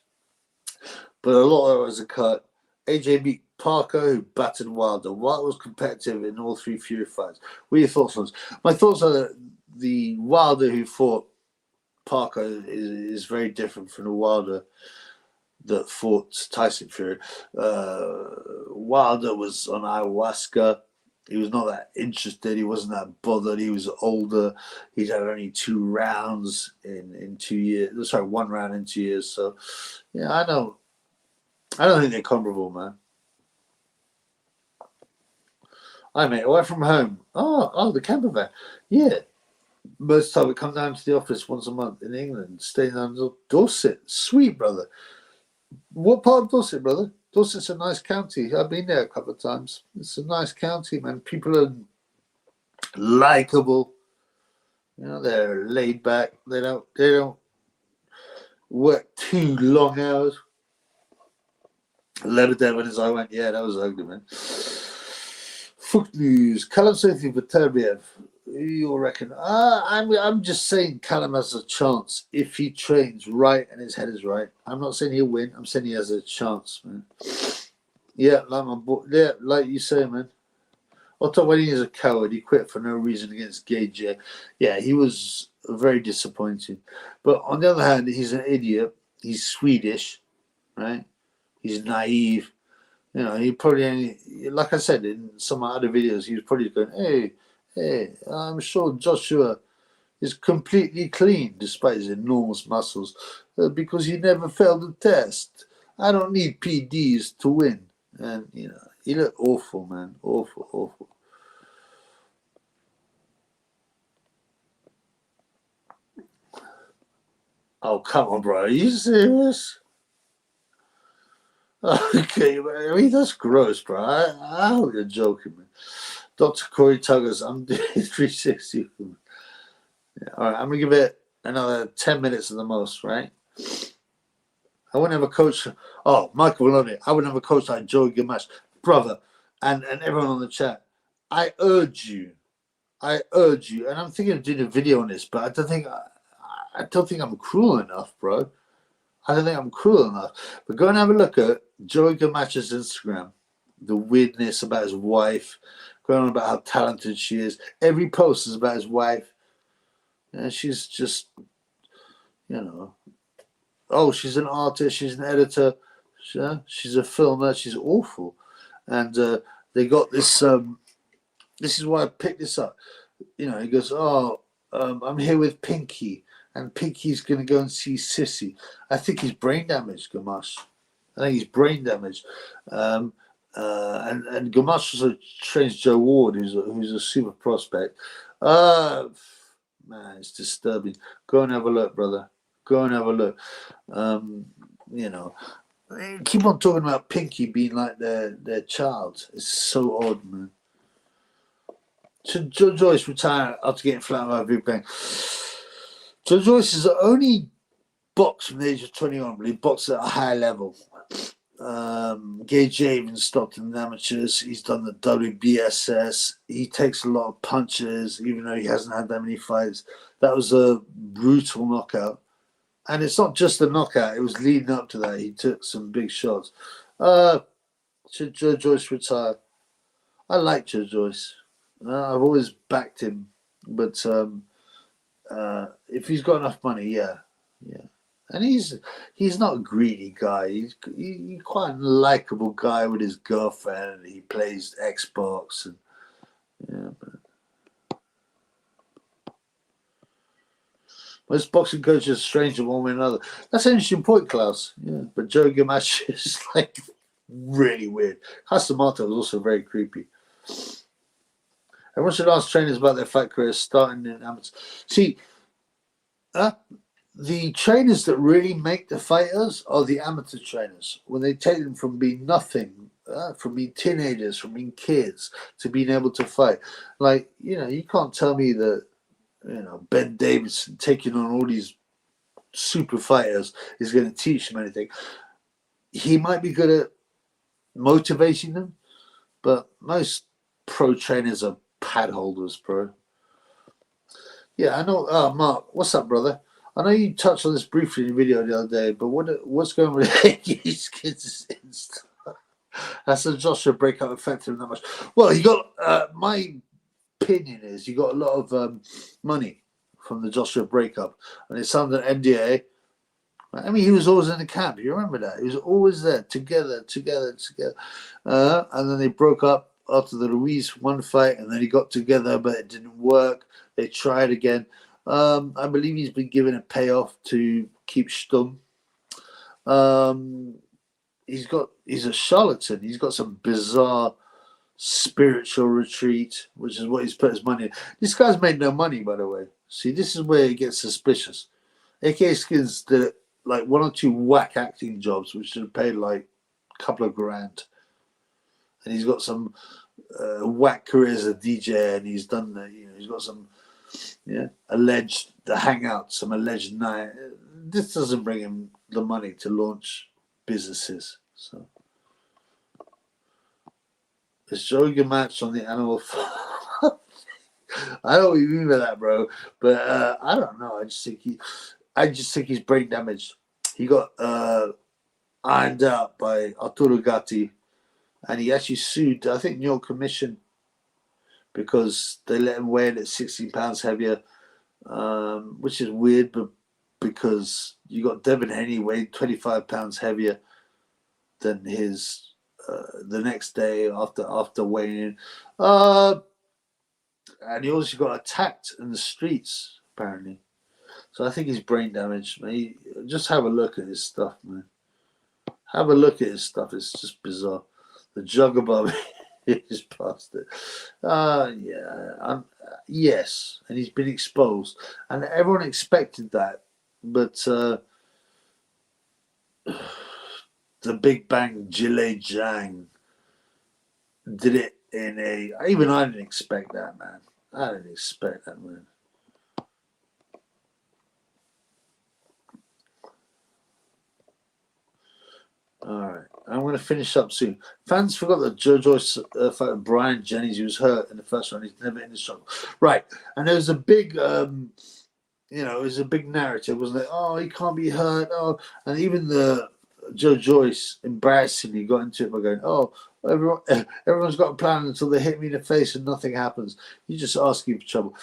But a lot of it was a cut. AJ beat Parker, who battered Wilder. Wilder was competitive in all 3 Fury fights. What are your thoughts on this? My thoughts are that the Wilder who fought Parker is very different from the Wilder that fought Tyson Fury. Wilder was on ayahuasca. He was not that interested. He wasn't that bothered. He was older. He'd had only 2 rounds in 2 years. Sorry, 1 round in 2 years. So, yeah, I don't think they're comparable, man. Hi, mate. Away from home. Oh, the camper van. Yeah. Most time we come down to the office once a month in England, staying down in Dorset. Sweet, brother. What part of Dorset, brother? Dorset's a nice county. I've been there a couple of times. It's a nice county, man. People are likable. You know, they're laid back. They don't work too long hours. Leather Devon as I went, yeah, that was ugly, man. Fuck news. Callum Sophie Viterbiev. You reckon? I'm just saying Callum has a chance if he trains right and his head is right. I'm not saying he'll win. I'm saying he has a chance, man. Yeah, like my boy. Yeah, like you say, man. Otto Wedding is a coward. He quit for no reason against Gage. Yeah, he was very disappointing. But on the other hand, he's an idiot. He's Swedish, right? He's naive. You know, he probably only, like I said in some other videos, he was probably going, hey, I'm sure Joshua is completely clean despite his enormous muscles because he never failed a test. I don't need PDs to win. And, you know, he looked awful, man. Awful. Oh, come on, bro. Are you serious? Okay, I mean, that's gross, bro. I hope you're joking, man. Dr. Corey Tuggers, I'm doing 360. Yeah, all right, I'm going to give it another 10 minutes at the most, right? I wouldn't have a coach. Oh, Michael Maloney. I wouldn't have a coach like Joey Gamache. Brother, and everyone on the chat, I urge you, and I'm thinking of doing a video on this, but I don't think I'm cruel enough, bro. I don't think I'm cruel enough. But go and have a look at Joey Gamache's Instagram. The weirdness about his wife, going on about how talented she is. Every post is about his wife. And she's just, you know, oh, she's an artist, she's an editor, she's a filmer, she's awful. And they got this, this is why I picked this up. You know, he goes, oh, I'm here with Pinky, and Pinky's going to go and see Sissy. I think he's brain damaged, Gamache. I think he's brain damaged. And Gamache also trains Joe Ward, who's a super prospect. Man, it's disturbing. Go and have a look, brother. Go and have a look. You know, keep on talking about Pinky being like their child. It's so odd, man. Should Joe Joyce retire after getting flattened by a big bang? Joe Joyce is the only box from the age of 21, but he boxed at a high level. Gage even stopped in the amateurs. He's done the WBSS. He takes a lot of punches, even though he hasn't had that many fights. That was a brutal knockout. And it's not just a knockout. It was leading up to that. He took some big shots. Should Joe Joyce retire? I like Joe Joyce. I've always backed him. But if he's got enough money, yeah. And he's not a greedy guy. He's quite a likable guy with his girlfriend. He plays Xbox and most boxing coaches are strange one way or another. That's an interesting point, Klaus. Yeah, but Joe Gamache is like really weird. Hasamato was also very creepy. Everyone should ask trainers about their fight careers starting in amateurs. See, the trainers that really make the fighters are the amateur trainers. When they take them from being nothing, from being teenagers, from being kids, to being able to fight. Like, you know, you can't tell me that, you know, Ben Davidson taking on all these super fighters is going to teach them anything. He might be good at motivating them, but most pro trainers are pad holders, bro. Yeah, I know. Mark, what's up, brother? I know you touched on this briefly in the video the other day, but what's going on with these kids? That's a Joshua breakup affected him that much. Well, he got, my opinion is, he got a lot of money from the Joshua breakup, and it's under NDA. I mean, he was always in the camp. You remember that? He was always there, together. And then they broke up after the Ruiz one fight, and then he got together, but it didn't work. They tried again. I believe he's been given a payoff to keep Stum. He's a charlatan. He's got some bizarre spiritual retreat, which is what he's put his money in. This guy's made no money, by the way. See, this is where it gets suspicious. AK Skins did like 1 or 2 whack acting jobs, which should have paid like a couple of grand. And he's got some whack career as a DJ, and he's done he's got some alleged hangout, some alleged night. This doesn't bring him the money to launch businesses. So it's showing a match on the animal farm. I don't know what you mean by that, bro. But I don't know. I just think he's brain damaged. He got ironed out by Arturo Gatti, and he actually sued, I think, New York Commission, because they let him weigh in at 16 pounds heavier, which is weird, but because you got Devin Haney weighed 25 pounds heavier than his the next day after weighing in. And he also got attacked in the streets, apparently. So I think he's brain damaged. Just have a look at his stuff, man. Have a look at his stuff. It's just bizarre. The jug above is past it. Yes, and he's been exposed, and everyone expected that. But the Big Bang Jile Jang did it in a. Even I didn't expect that, man. I didn't expect that, man. All right, I'm going to finish up soon. Fans forgot that Joe Joyce fought Brian Jennings. He was hurt in the first round. He's never in the struggle. Right, and there was a big, it was a big narrative, wasn't it? Oh, he can't be hurt. Oh, and even the Joe Joyce embarrassingly got into it by going, "Oh, everyone's got a plan until they hit me in the face and nothing happens." You're just asking for trouble.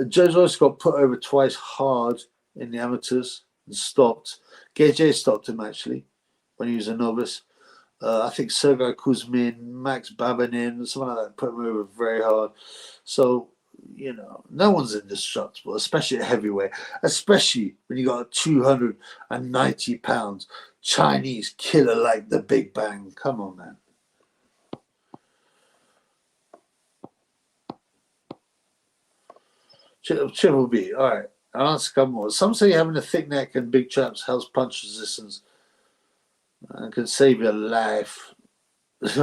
Joe Joyce got put over twice hard in the amateurs and stopped. KJ stopped him actually when he was a novice. I think Sergei Kuzmin, Max Babanin, someone like that, put him over very hard. So, no one's indestructible, especially at heavyweight, especially when you got a 290 pounds Chinese killer like the Big Bang. Come on, man. Triple B. All right. I'll answer a couple more. Some say having a thick neck and big traps helps punch resistance and can save your life. Looks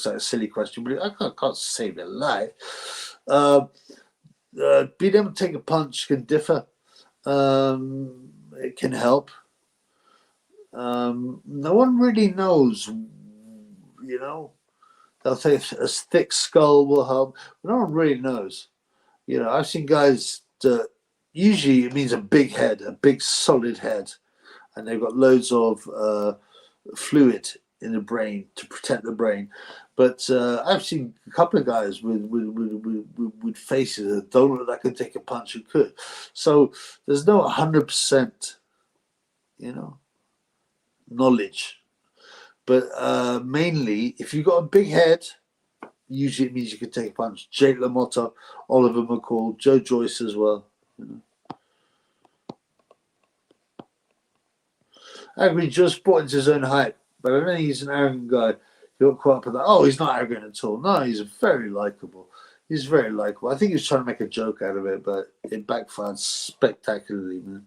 like a silly question, but I can't save your life. Being able to take a punch can differ. It can help. No one really knows, They'll say a thick skull will help. But no one really knows. I've seen guys that usually it means a big head, a big solid head, and they've got loads of fluid in the brain to protect the brain. But I've seen a couple of guys with faces that don't look like they could take a punch and could. So there's no 100%, knowledge. But mainly, if you've got a big head, usually it means you can take a punch. Jake LaMotta, Oliver McCall, Joe Joyce as well. I agree, Joe's brought into his own hype, but I don't think he's an arrogant guy. He got caught up with that. Oh, he's not arrogant at all. No, he's very likable. He's very likable. I think he was trying to make a joke out of it, but it backfired spectacularly, man.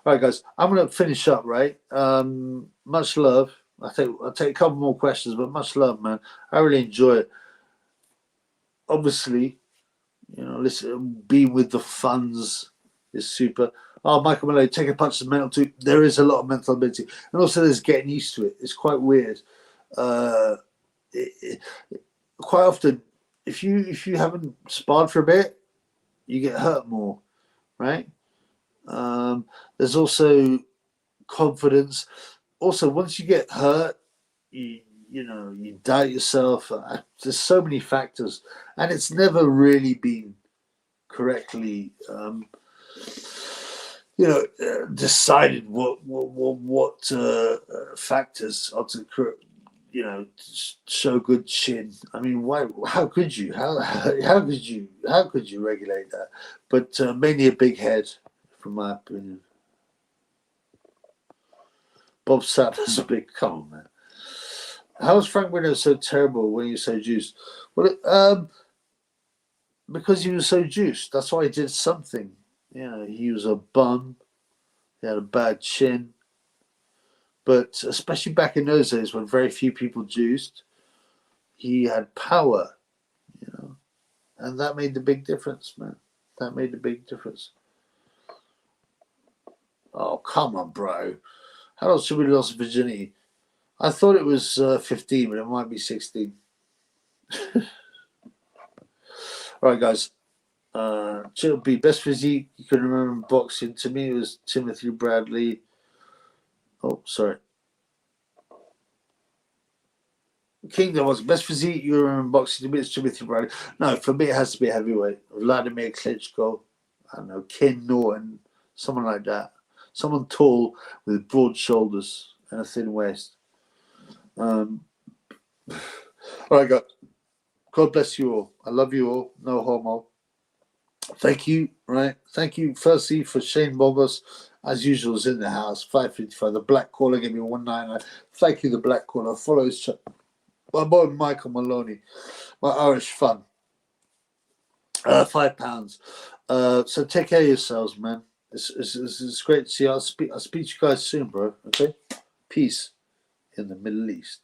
All right, guys, I'm going to finish up, right? Much love. I'll take a couple more questions, but much love, man. I really enjoy it. Obviously, listen, being with the funds is super. Oh, Michael Malone, take a punch is mental too. There is a lot of mental ability, and also there's getting used to it. It's quite weird. Quite often, if you haven't sparred for a bit, you get hurt more, right? There's also confidence. Also, once you get hurt, you doubt yourself. There's so many factors, and it's never really been correctly decided what factors are to show good chin. I mean, why? How could you? How could you regulate that? But mainly a big head, from my opinion. Bob Sapp is a big. Come on, man. How was Frank Winner so terrible when you so juiced? Well, because he was so juiced. That's why he did something. You know, he was a bum. He had a bad chin. But especially back in those days when very few people juiced, he had power, you know, and that made the big difference, man. That made the big difference. Oh, come on, bro. How else should we lost virginity? I thought it was 15, but it might be 16. All right, guys. Chill B, best physique you can remember in boxing. To me, it was Timothy Bradley. Oh, sorry. Kingdom was best physique you remember in boxing. To me, it's Timothy Bradley. No, for me, it has to be heavyweight. Vladimir Klitschko. I don't know, Ken Norton, someone like that. Someone tall with broad shoulders and a thin waist. All right, guys. God bless you all. I love you all. No homo. Thank you, right? Thank you, firstly, for Shane Bogos, as usual, is in the house. 555. The Black Caller gave me 199. Thank you, the Black Caller. Follow his my boy Michael Maloney, my Irish fun. £5. So take care of yourselves, man. It's great to see you. I'll speak to you guys soon, bro. Okay? Peace in the Middle East.